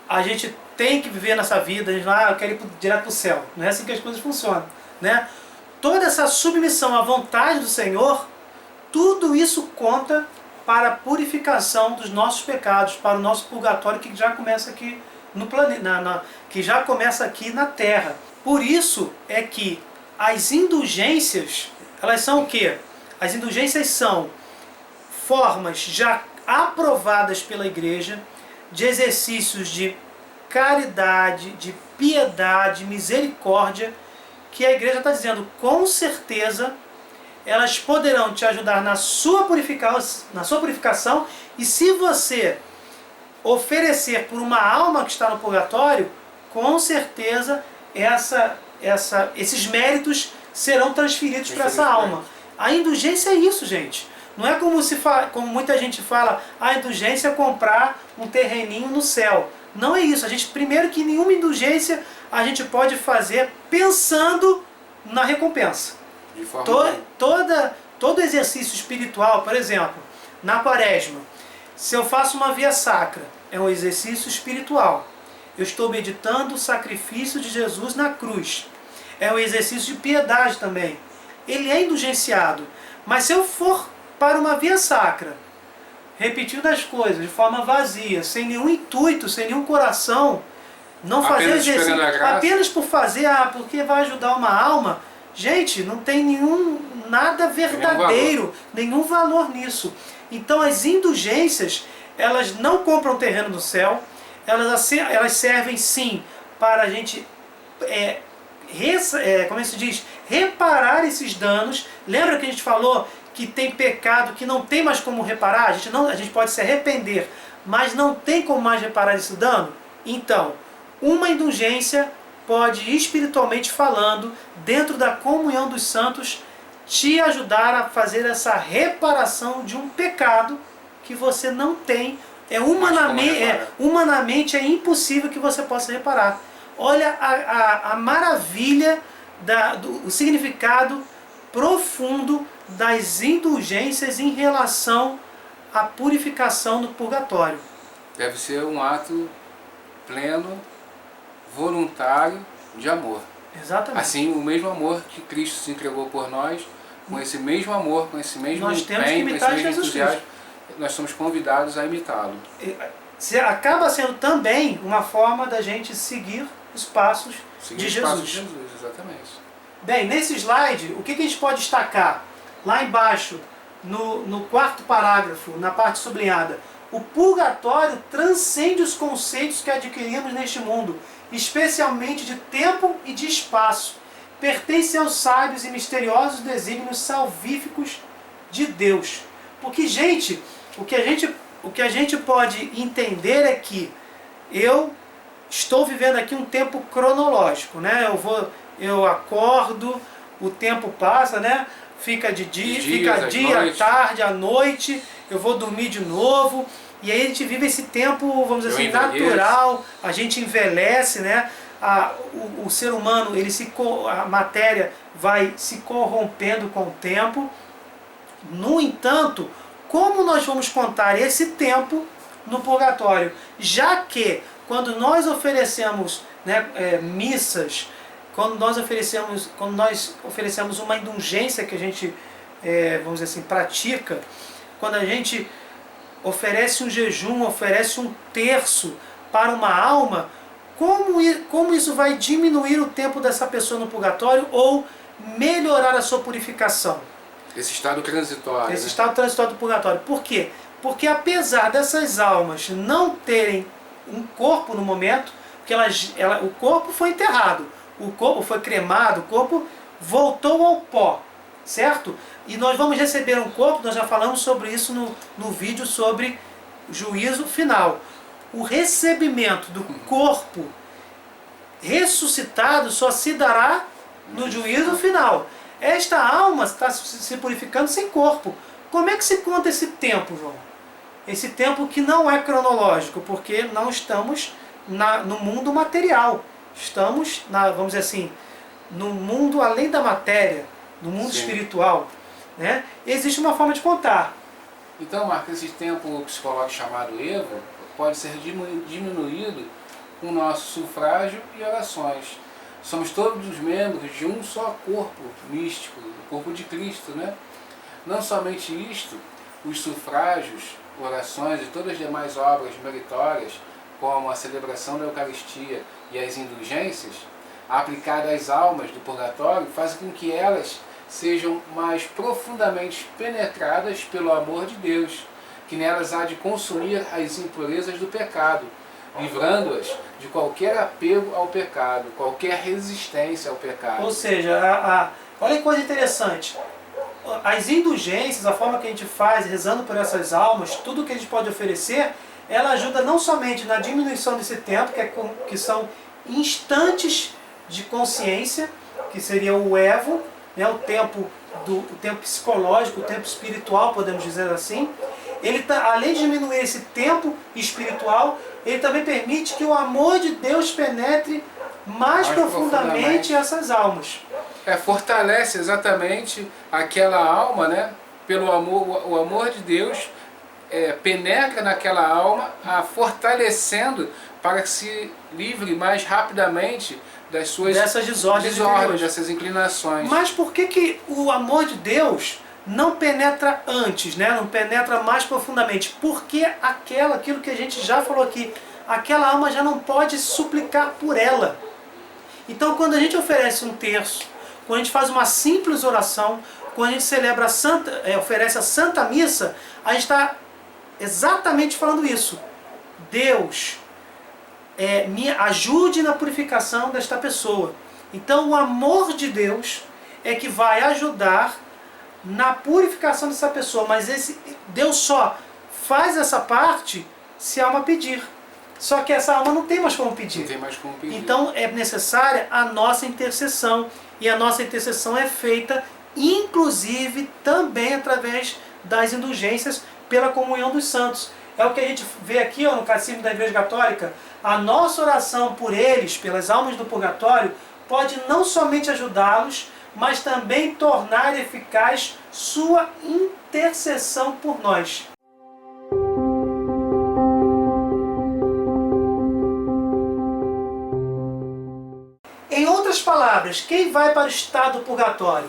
a gente tem que viver nessa vida, a gente eu quero ir direto para o céu. Não é assim que as coisas funcionam, né? Toda essa submissão à vontade do Senhor, tudo isso conta para a purificação dos nossos pecados, para o nosso purgatório que já começa aqui no planeta, que já começa aqui na Terra. Por isso é que as indulgências, Elas são o quê? As indulgências são formas já aprovadas pela igreja de exercícios de caridade, de piedade, misericórdia, que a igreja está dizendo, com certeza, elas poderão te ajudar na sua purificação, e se você oferecer por uma alma que está no purgatório, com certeza esses méritos serão transferidos para essa alma. A indulgência é isso, gente. Não é como muita gente fala, a indulgência é comprar um terreninho no céu. Não é isso. Primeiro que nenhuma indulgência a gente pode fazer pensando na recompensa. De forma Todo exercício espiritual, por exemplo, na quaresma, se eu faço uma via sacra, é um exercício espiritual. Eu estou meditando o sacrifício de Jesus na cruz. É um exercício de piedade também. Ele é indulgenciado. Mas se eu for para uma via sacra, repetindo as coisas de forma vazia, sem nenhum intuito, sem nenhum coração, não fazer exercício apenas por fazer, porque vai ajudar uma alma, gente, não tem nada verdadeiro, nenhum valor nisso. Então as indulgências, elas não compram terreno no céu, elas servem sim para a gente como é que se diz? Reparar esses danos. Lembra que a gente falou que tem pecado que não tem mais como reparar? A gente pode se arrepender, mas não tem como mais reparar esse dano? Então, uma indulgência pode, espiritualmente falando, dentro da comunhão dos santos, te ajudar a fazer essa reparação de um pecado que você não tem. Humanamente é impossível que você possa reparar. Olha a maravilha, o significado profundo das indulgências em relação à purificação do purgatório. Deve ser um ato pleno, voluntário de amor. Exatamente. Assim, o mesmo amor que Cristo se entregou por nós, com esse mesmo amor, com esse mesmo empenho, com esse mesmo entusiasmo, nós somos convidados a imitá-lo. Acaba sendo também uma forma da gente seguir os passos de Jesus. Exatamente. Bem, nesse slide, o que a gente pode destacar? Lá embaixo, no quarto parágrafo, na parte sublinhada, o purgatório transcende os conceitos que adquirimos neste mundo, especialmente de tempo e de espaço. Pertence aos sábios e misteriosos desígnios salvíficos de Deus. Porque, gente, o que a gente pode entender é que eu estou vivendo aqui um tempo cronológico, né? Eu acordo, o tempo passa, né? Fica dia, tarde, à noite, eu vou dormir de novo, e aí a gente vive esse tempo, vamos dizer assim, natural, a gente envelhece, né? O ser humano, a matéria vai se corrompendo com o tempo. No entanto, como nós vamos contar esse tempo no purgatório? Já que quando nós oferecemos missas, quando nós oferecemos uma indulgência que a gente, vamos dizer assim, pratica, quando a gente oferece um jejum, oferece um terço para uma alma, como isso vai diminuir o tempo dessa pessoa no purgatório ou melhorar a sua purificação? Esse estado transitório. Esse estado transitório do purgatório. Por quê? Porque apesar dessas almas não terem um corpo no momento, porque o corpo foi enterrado, o corpo foi cremado, o corpo voltou ao pó, certo? E nós vamos receber um corpo, nós já falamos sobre isso no vídeo sobre juízo final. O recebimento do corpo ressuscitado só se dará no juízo final. Esta alma está se purificando sem corpo. Como é que se conta esse tempo, João? Esse tempo que não é cronológico, porque não estamos no mundo material. Estamos, vamos dizer assim, no mundo além da matéria, no mundo espiritual. Né? Existe uma forma de contar. Então, Marcos, esse tempo psicológico chamado Evo pode ser diminuído com o nosso sufrágio e orações. Somos todos os membros de um só corpo místico, o corpo de Cristo, né? Não somente isto, os sufrágios, orações e todas as demais obras meritórias, como a celebração da Eucaristia e as indulgências, aplicadas às almas do purgatório, fazem com que elas sejam mais profundamente penetradas pelo amor de Deus, que nelas há de consumir as impurezas do pecado, livrando-as de qualquer apego ao pecado, qualquer resistência ao pecado. Ou seja, olha que coisa interessante. As indulgências, a forma que a gente faz, rezando por essas almas, tudo que a gente pode oferecer, ela ajuda não somente na diminuição desse tempo, que são instantes de consciência, que seria o evo, né, o tempo psicológico, o tempo espiritual, podemos dizer assim. Ele além de diminuir esse tempo espiritual, ele também permite que o amor de Deus penetre mais profundamente essas almas. Fortalece exatamente aquela alma, né? Pelo amor, o amor de Deus penetra naquela alma, a fortalecendo para que se livre mais rapidamente dessas desordens, dessas inclinações. Mas por que o amor de Deus não penetra antes, né? Não penetra mais profundamente? Porque aquilo que a gente já falou aqui, aquela alma já não pode suplicar por ela. Então, quando a gente oferece um terço, quando a gente faz uma simples oração, quando a gente celebra oferece a Santa Missa, a gente está exatamente falando isso. Deus, me ajude na purificação desta pessoa. Então, o amor de Deus é que vai ajudar na purificação dessa pessoa. Mas Deus só faz essa parte se a alma pedir. Só que essa alma não tem mais como pedir. Não tem mais como pedir. Então é necessária a nossa intercessão. E a nossa intercessão é feita, inclusive, também através das indulgências pela comunhão dos santos. É o que a gente vê aqui no Catecismo da Igreja Católica. A nossa oração por eles, pelas almas do purgatório, pode não somente ajudá-los, mas também tornar eficaz sua intercessão por nós. Em outras palavras, quem vai para o estado do purgatório?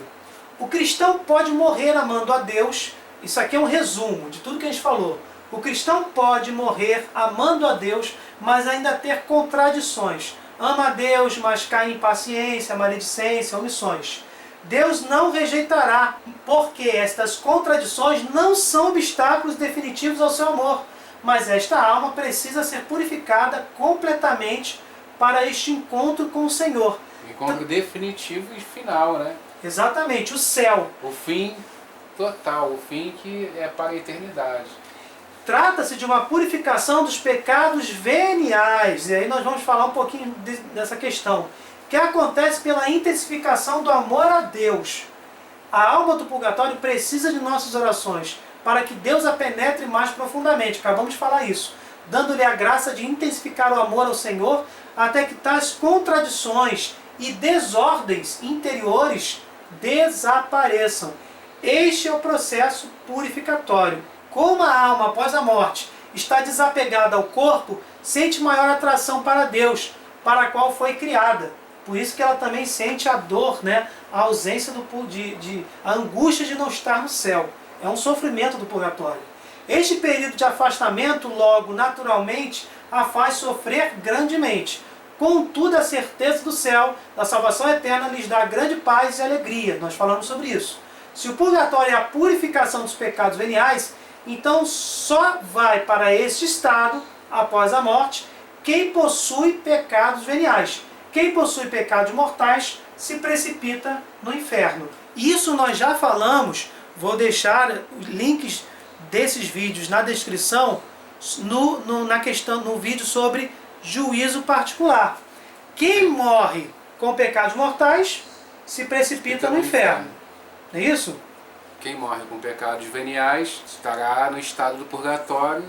O cristão pode morrer amando a Deus. Isso aqui é um resumo de tudo que a gente falou. O cristão pode morrer amando a Deus, mas ainda ter contradições. Ama a Deus, mas cai em impaciência, maledicência, omissões. Deus não rejeitará, porque estas contradições não são obstáculos definitivos ao seu amor. Mas esta alma precisa ser purificada completamente para este encontro com o Senhor. Encontro definitivo e final, né? Exatamente, o céu. O fim total, o fim que é para a eternidade. Trata-se de uma purificação dos pecados veniais. E aí nós vamos falar um pouquinho dessa questão. Que acontece pela intensificação do amor a Deus. A alma do purgatório precisa de nossas orações para que Deus a penetre mais profundamente. Acabamos de falar isso. Dando-lhe a graça de intensificar o amor ao Senhor até que tais contradições e desordens interiores desapareçam. Este é o processo purificatório. Como a alma após a morte está desapegada ao corpo, sente maior atração para Deus, para a qual foi criada. Por isso que ela também sente a dor, né? A ausência, a angústia de não estar no céu. É um sofrimento do purgatório. Este período de afastamento, logo, naturalmente, a faz sofrer grandemente. Contudo, a certeza do céu, da salvação eterna, lhes dá grande paz e alegria. Nós falamos sobre isso. Se o purgatório é a purificação dos pecados veniais, então só vai para este estado, após a morte, quem possui pecados veniais. Quem possui pecados mortais se precipita no inferno. Isso nós já falamos, vou deixar links desses vídeos na descrição, no vídeo sobre juízo particular. Quem morre com pecados mortais se precipita no inferno. Não é isso? Quem morre com pecados veniais estará no estado do purgatório.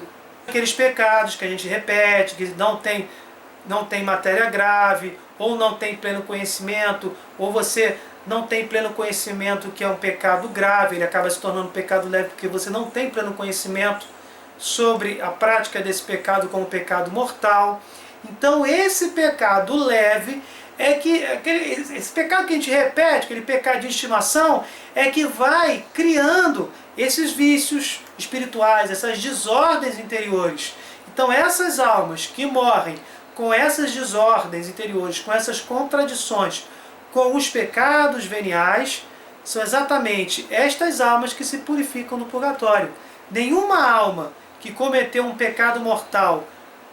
Aqueles pecados que a gente repete, que não tem matéria grave, ou não tem pleno conhecimento, ou você não tem pleno conhecimento que é um pecado grave, ele acaba se tornando um pecado leve porque você não tem pleno conhecimento sobre a prática desse pecado como pecado mortal. Então esse pecado leve esse pecado que a gente repete, aquele pecado de estimação, é que vai criando esses vícios espirituais, essas desordens interiores. Então essas almas que morrem com essas desordens interiores, com essas contradições, com os pecados veniais, são exatamente estas almas que se purificam no purgatório. Nenhuma alma que cometeu um pecado mortal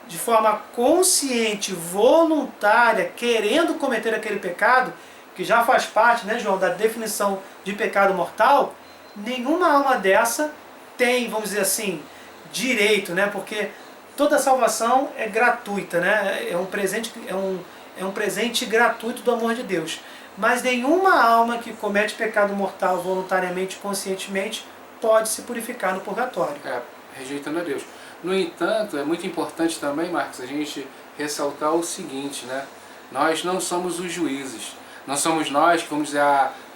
de forma consciente, voluntária, querendo cometer aquele pecado, que já faz parte, né, João, da definição de pecado mortal, nenhuma alma dessa tem, vamos dizer assim, direito, né, porque toda salvação é gratuita, né, é um presente gratuito do amor de Deus. Mas nenhuma alma que comete pecado mortal voluntariamente, conscientemente, pode se purificar no purgatório. Rejeitando a Deus. No entanto, é muito importante também, Marcos, a gente ressaltar o seguinte, né? Nós não somos os juízes. Não somos nós que vamos dizer,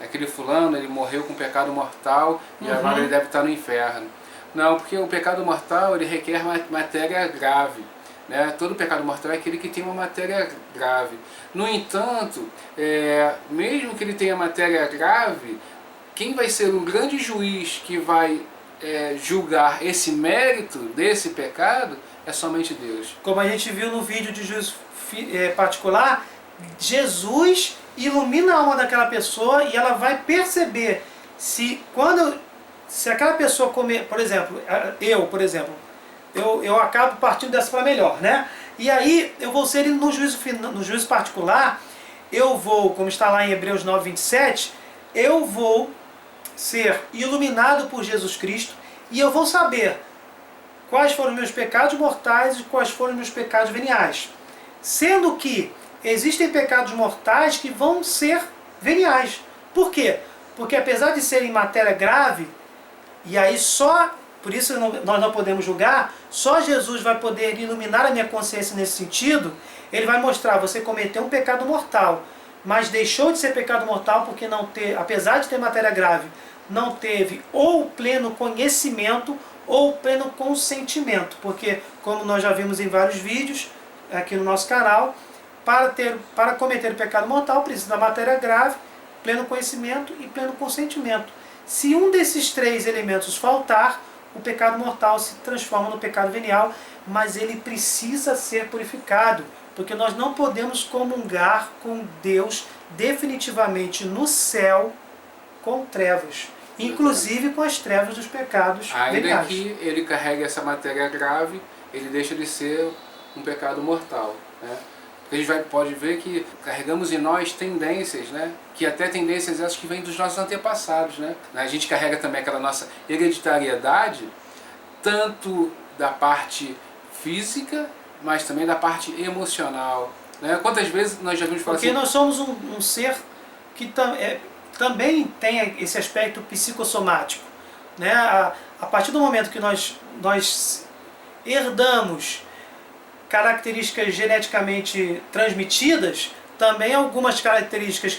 aquele fulano, ele morreu com pecado mortal e agora ele deve estar no inferno. Não, porque o pecado mortal, ele requer matéria grave. Né? Todo pecado mortal é aquele que tem uma matéria grave. No entanto, mesmo que ele tenha matéria grave, quem vai ser o grande juiz que vai julgar esse mérito desse pecado é somente Deus. Como a gente viu no vídeo de juízo particular, Jesus ilumina a alma daquela pessoa e ela vai perceber se aquela pessoa comer, por exemplo, eu acabo partindo dessa para melhor, né? E aí eu vou ser no juízo particular, eu vou, como está lá em Hebreus 9:27, eu vou ser iluminado por Jesus Cristo e eu vou saber quais foram os meus pecados mortais e quais foram os meus pecados veniais. Sendo que existem pecados mortais que vão ser veniais. Por quê? Porque apesar de serem matéria grave, e aí por isso nós não podemos julgar, só Jesus vai poder iluminar a minha consciência nesse sentido. Ele vai mostrar, você cometeu um pecado mortal, mas deixou de ser pecado mortal porque apesar de ter matéria grave, não teve ou pleno conhecimento ou pleno consentimento. Porque, como nós já vimos em vários vídeos aqui no nosso canal, para cometer o pecado mortal precisa da matéria grave, pleno conhecimento e pleno consentimento. Se um desses três elementos faltar, o pecado mortal se transforma no pecado venial, mas ele precisa ser purificado, porque nós não podemos comungar com Deus definitivamente no céu com trevas, inclusive com as trevas dos pecados veniais. Ainda que ele carregue essa matéria grave, ele deixa de ser um pecado mortal, né? Porque a gente pode ver que carregamos em nós tendências, né? Que até tendências essas que vêm dos nossos antepassados, né? A gente carrega também aquela nossa hereditariedade, tanto da parte física, mas também da parte emocional, né? Quantas vezes nós já vimos falar porque nós somos um ser que também tem esse aspecto psicossomático, né? A partir do momento que nós herdamos características geneticamente transmitidas, também algumas características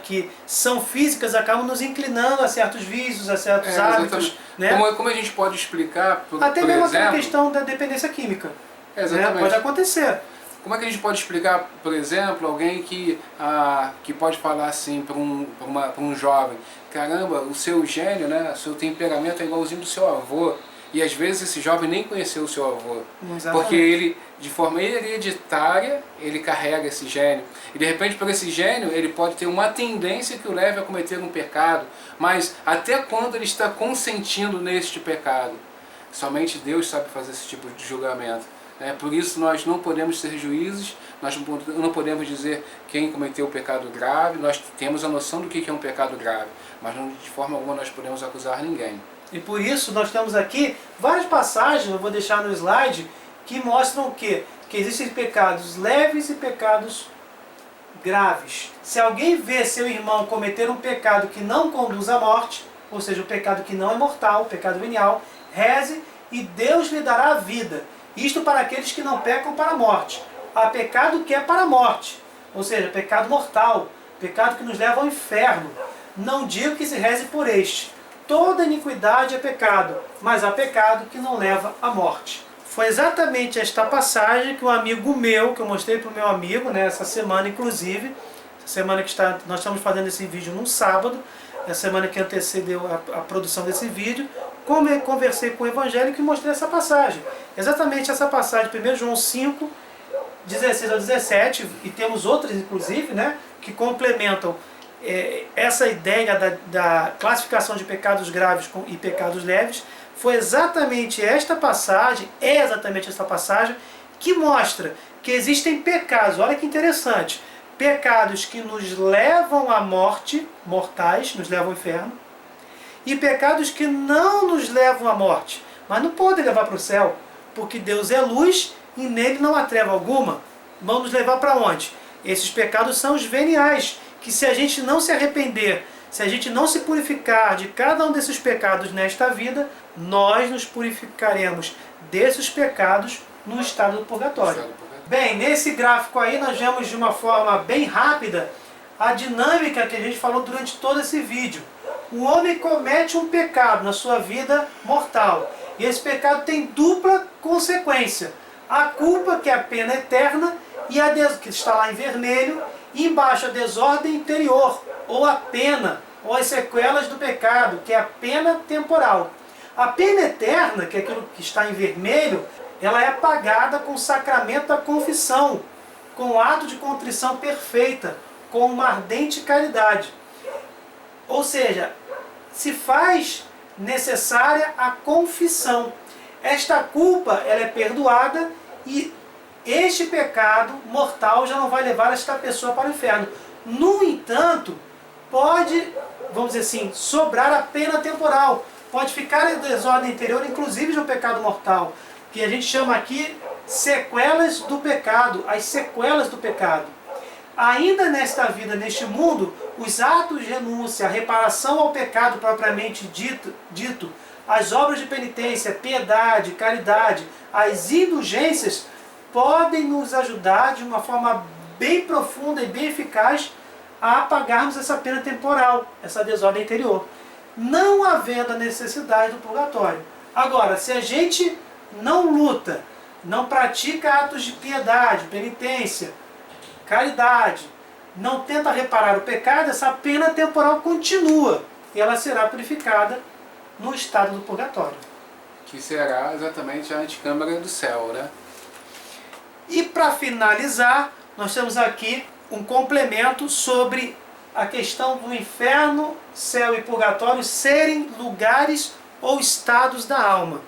que são físicas acabam nos inclinando a certos vícios, a certos hábitos. Né? Como a gente pode explicar, até mesmo aquela questão da dependência química. Exatamente. Né? Pode acontecer. Como é que a gente pode explicar, por exemplo, alguém que pode falar assim para um jovem: caramba, o seu gênio, né, o seu temperamento é igualzinho do seu avô. E às vezes esse jovem nem conheceu o seu avô. Exatamente. Porque ele, de forma hereditária, ele carrega esse gênio. E de repente, por esse gênio, ele pode ter uma tendência que o leve a cometer um pecado. Mas até quando ele está consentindo neste pecado? Somente Deus sabe fazer esse tipo de julgamento. Por isso nós não podemos ser juízes, nós não podemos dizer quem cometeu o pecado grave. Nós temos a noção do que é um pecado grave, mas de forma alguma nós podemos acusar ninguém. E por isso nós temos aqui várias passagens, eu vou deixar no slide, que mostram o quê? Que existem pecados leves e pecados graves. Se alguém vê seu irmão cometer um pecado que não conduz à morte, ou seja, o pecado que não é mortal, o pecado venial, reze e Deus lhe dará a vida. Isto para aqueles que não pecam para a morte. Há pecado que é para a morte, ou seja, pecado mortal, pecado que nos leva ao inferno. Não digo que se reze por este. Toda iniquidade é pecado, mas há pecado que não leva à morte. Foi exatamente esta passagem que um amigo meu, que eu mostrei para o meu amigo, né, essa semana inclusive, essa semana que nós estamos fazendo esse vídeo num sábado, a semana que antecedeu a produção desse vídeo, como eu conversei com o evangélico e mostrei essa passagem. Exatamente essa passagem, 1 João 5, 16 a 17, e temos outras inclusive, né, que complementam essa ideia da classificação de pecados graves e pecados leves foi exatamente esta passagem, que mostra que existem pecados, olha que interessante, pecados que nos levam à morte, mortais, nos levam ao inferno, e pecados que não nos levam à morte, mas não podem levar para o céu, porque Deus é luz e nele não há treva alguma. Vão nos levar para onde? Esses pecados são os veniais, que se a gente não se arrepender, se a gente não se purificar de cada um desses pecados nesta vida, nós nos purificaremos desses pecados no estado do purgatório. Bem, nesse gráfico aí nós vemos de uma forma bem rápida a dinâmica que a gente falou durante todo esse vídeo. O homem comete um pecado na sua vida mortal, e esse pecado tem dupla consequência. A culpa, que é a pena eterna, e que está lá em vermelho, e embaixo a desordem interior, ou a pena, ou as sequelas do pecado, que é a pena temporal. A pena eterna, que é aquilo que está em vermelho, ela é apagada com o sacramento da confissão, com o ato de contrição perfeita, com uma ardente caridade. Ou seja, se faz necessária a confissão. Esta culpa ela é perdoada e este pecado mortal já não vai levar esta pessoa para o inferno. No entanto, pode, vamos dizer assim, sobrar a pena temporal. Pode ficar em desordem interior, inclusive de um pecado mortal, que a gente chama aqui sequelas do pecado, as sequelas do pecado. Ainda nesta vida, neste mundo, os atos de renúncia, a reparação ao pecado propriamente dito, as obras de penitência, piedade, caridade, as indulgências, podem nos ajudar de uma forma bem profunda e bem eficaz a apagarmos essa pena temporal, essa desordem interior, não havendo a necessidade do purgatório. Agora, se a gente não luta, não pratica atos de piedade, penitência, caridade, não tenta reparar o pecado, essa pena temporal continua e ela será purificada no estado do purgatório. Que será exatamente a anticâmara do céu, né? E para finalizar, nós temos aqui um complemento sobre a questão do inferno, céu e purgatório serem lugares ou estados da alma.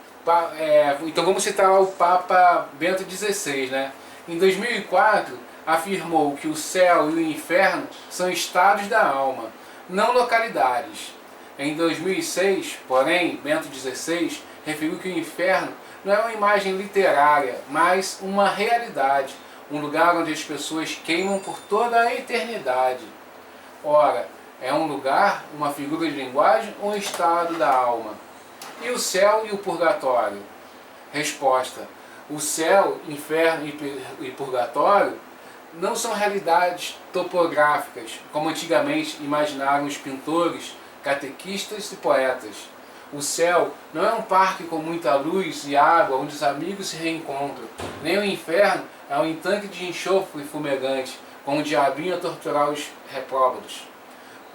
Então vamos citar o Papa Bento XVI, né? Em 2004, afirmou que o céu e o inferno são estados da alma, não localidades. Em 2006, porém, Bento XVI referiu que o inferno não é uma imagem literária, mas uma realidade, um lugar onde as pessoas queimam por toda a eternidade. Ora, é um lugar, uma figura de linguagem ou um estado da alma? E o céu e o purgatório? Resposta: o céu, inferno e purgatório não são realidades topográficas, como antigamente imaginaram os pintores, catequistas e poetas. O céu não é um parque com muita luz e água onde os amigos se reencontram. Nem o inferno é um tanque de enxofre fumegante com o diabinho a torturar os repróbados.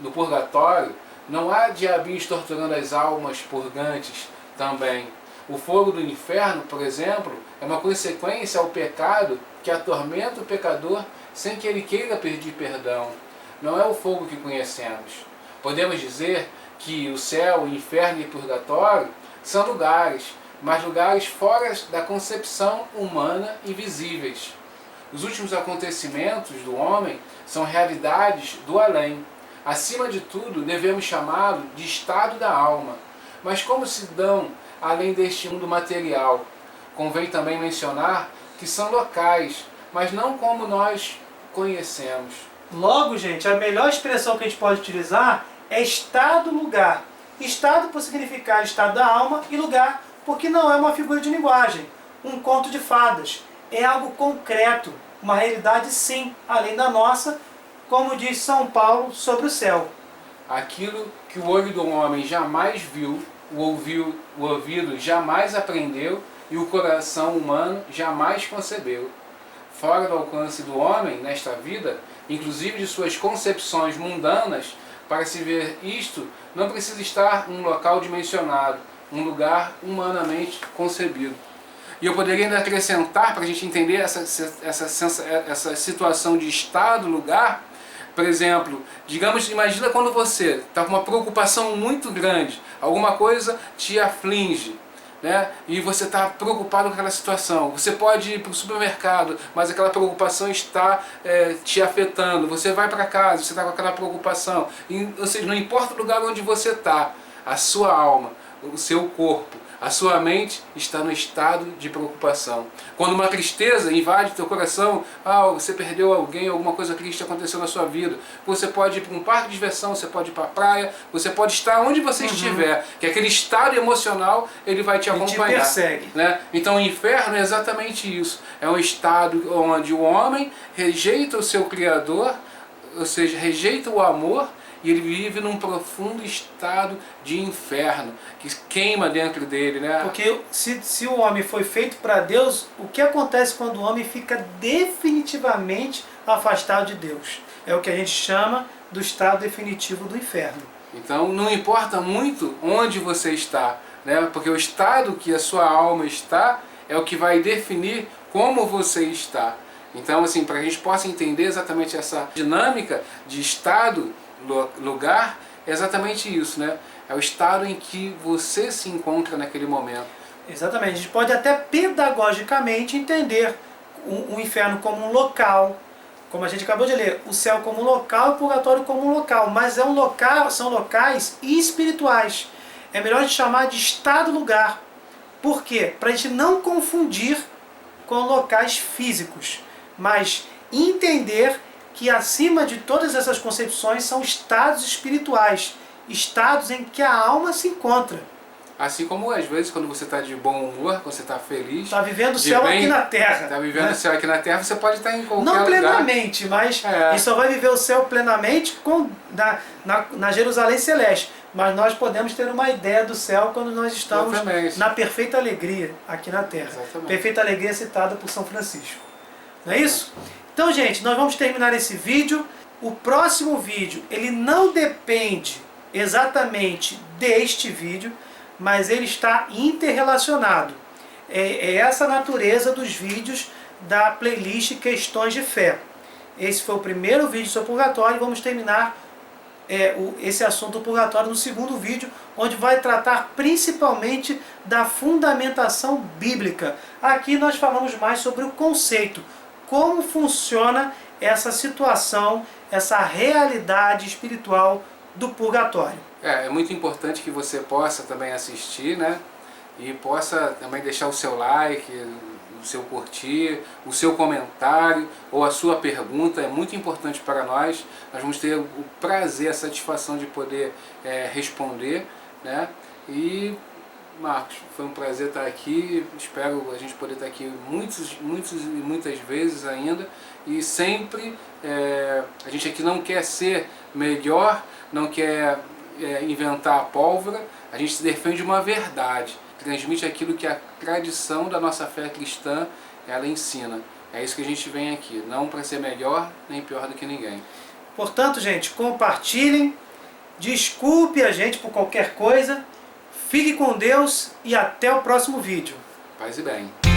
No purgatório não há diabinhos torturando as almas purgantes também. O fogo do inferno, por exemplo, é uma consequência ao pecado que atormenta o pecador sem que ele queira pedir perdão. Não é o fogo que conhecemos. Podemos dizer que o céu, o inferno e o purgatório são lugares, mas lugares fora da concepção humana invisíveis. Os últimos acontecimentos do homem são realidades do além. Acima de tudo, devemos chamá-lo de estado da alma. Mas como se dão além deste mundo material? Convém também mencionar que são locais, mas não como nós conhecemos. Logo, gente, a melhor expressão que a gente pode utilizar é estado-lugar. Estado por significar estado da alma e lugar porque não é uma figura de linguagem, um conto de fadas. É algo concreto, uma realidade sim, além da nossa, como diz São Paulo sobre o céu. Aquilo que o olho do homem jamais viu, o ouvido jamais aprendeu e o coração humano jamais concebeu. Fora do alcance do homem, nesta vida, inclusive de suas concepções mundanas, para se ver isto, não precisa estar num local dimensionado, um lugar humanamente concebido. E eu poderia ainda acrescentar, para a gente entender essa situação de estado, lugar, Por exemplo, digamos, imagina quando você está com uma preocupação muito grande, alguma coisa te aflige, né? E você está preocupado com aquela situação. Você pode ir para o supermercado, mas aquela preocupação está te afetando. Você vai para casa, você está com aquela preocupação. Ou seja, não importa o lugar onde você está, a sua alma, o seu corpo, a sua mente está no estado de preocupação. Quando uma tristeza invade teu coração, você perdeu alguém, alguma coisa triste aconteceu na sua vida, você pode ir para um parque de diversão, você pode ir para a praia, você pode estar onde você estiver, que aquele estado emocional ele vai te acompanhar. Ele te persegue. Né? Então o inferno é exatamente isso. É um estado onde o homem rejeita o seu Criador, ou seja, rejeita o amor, e ele vive num profundo estado de inferno, que queima dentro dele, né? Porque se o homem foi feito para Deus, o que acontece quando o homem fica definitivamente afastado de Deus? É o que a gente chama do estado definitivo do inferno. Então não importa muito onde você está, né? Porque o estado que a sua alma está é o que vai definir como você está. Então, assim, para que a gente possa entender exatamente essa dinâmica de estado, lugar, é exatamente isso, né? É o estado em que você se encontra naquele momento. Exatamente. A gente pode até pedagogicamente entender o inferno como um local, como a gente acabou de ler, o céu como um local e o purgatório como um local, mas são locais espirituais. É melhor a gente chamar de estado-lugar. Por quê? Para a gente não confundir com locais físicos, mas entender que acima de todas essas concepções são estados espirituais, estados em que a alma se encontra. Assim como às vezes quando você está de bom humor, quando você está feliz... Está vivendo o céu aqui na Terra. Está vivendo o céu aqui na Terra, você pode estar em qualquer lugar. Não plenamente, mas a gente só vai viver o céu plenamente na Jerusalém Celeste. Mas nós podemos ter uma ideia do céu quando nós estamos na perfeita alegria aqui na Terra. Exatamente. Perfeita alegria citada por São Francisco. Não é isso? Então, gente, nós vamos terminar esse vídeo. O próximo vídeo, ele não depende exatamente deste vídeo, mas ele está interrelacionado. É essa a natureza dos vídeos da playlist Questões de Fé. Esse foi o primeiro vídeo sobre o purgatório e vamos terminar esse assunto do purgatório no segundo vídeo, onde vai tratar principalmente da fundamentação bíblica. Aqui nós falamos mais sobre o conceito, como funciona essa situação, essa realidade espiritual do purgatório. É muito importante que você possa também assistir, né? E possa também deixar o seu like, o seu curtir, o seu comentário ou a sua pergunta. É muito importante para nós. Nós vamos ter o prazer, a satisfação de poder responder, né? E Marcos, foi um prazer estar aqui. Espero a gente poder estar aqui muitas vezes ainda. E sempre a gente aqui não quer ser melhor, não quer inventar a pólvora. A gente se defende uma verdade, transmite aquilo que a tradição da nossa fé cristã ela ensina. É isso que a gente vem aqui, não para ser melhor nem pior do que ninguém. Portanto, gente, compartilhem, desculpe a gente por qualquer coisa, fique com Deus e até o próximo vídeo. Paz e bem.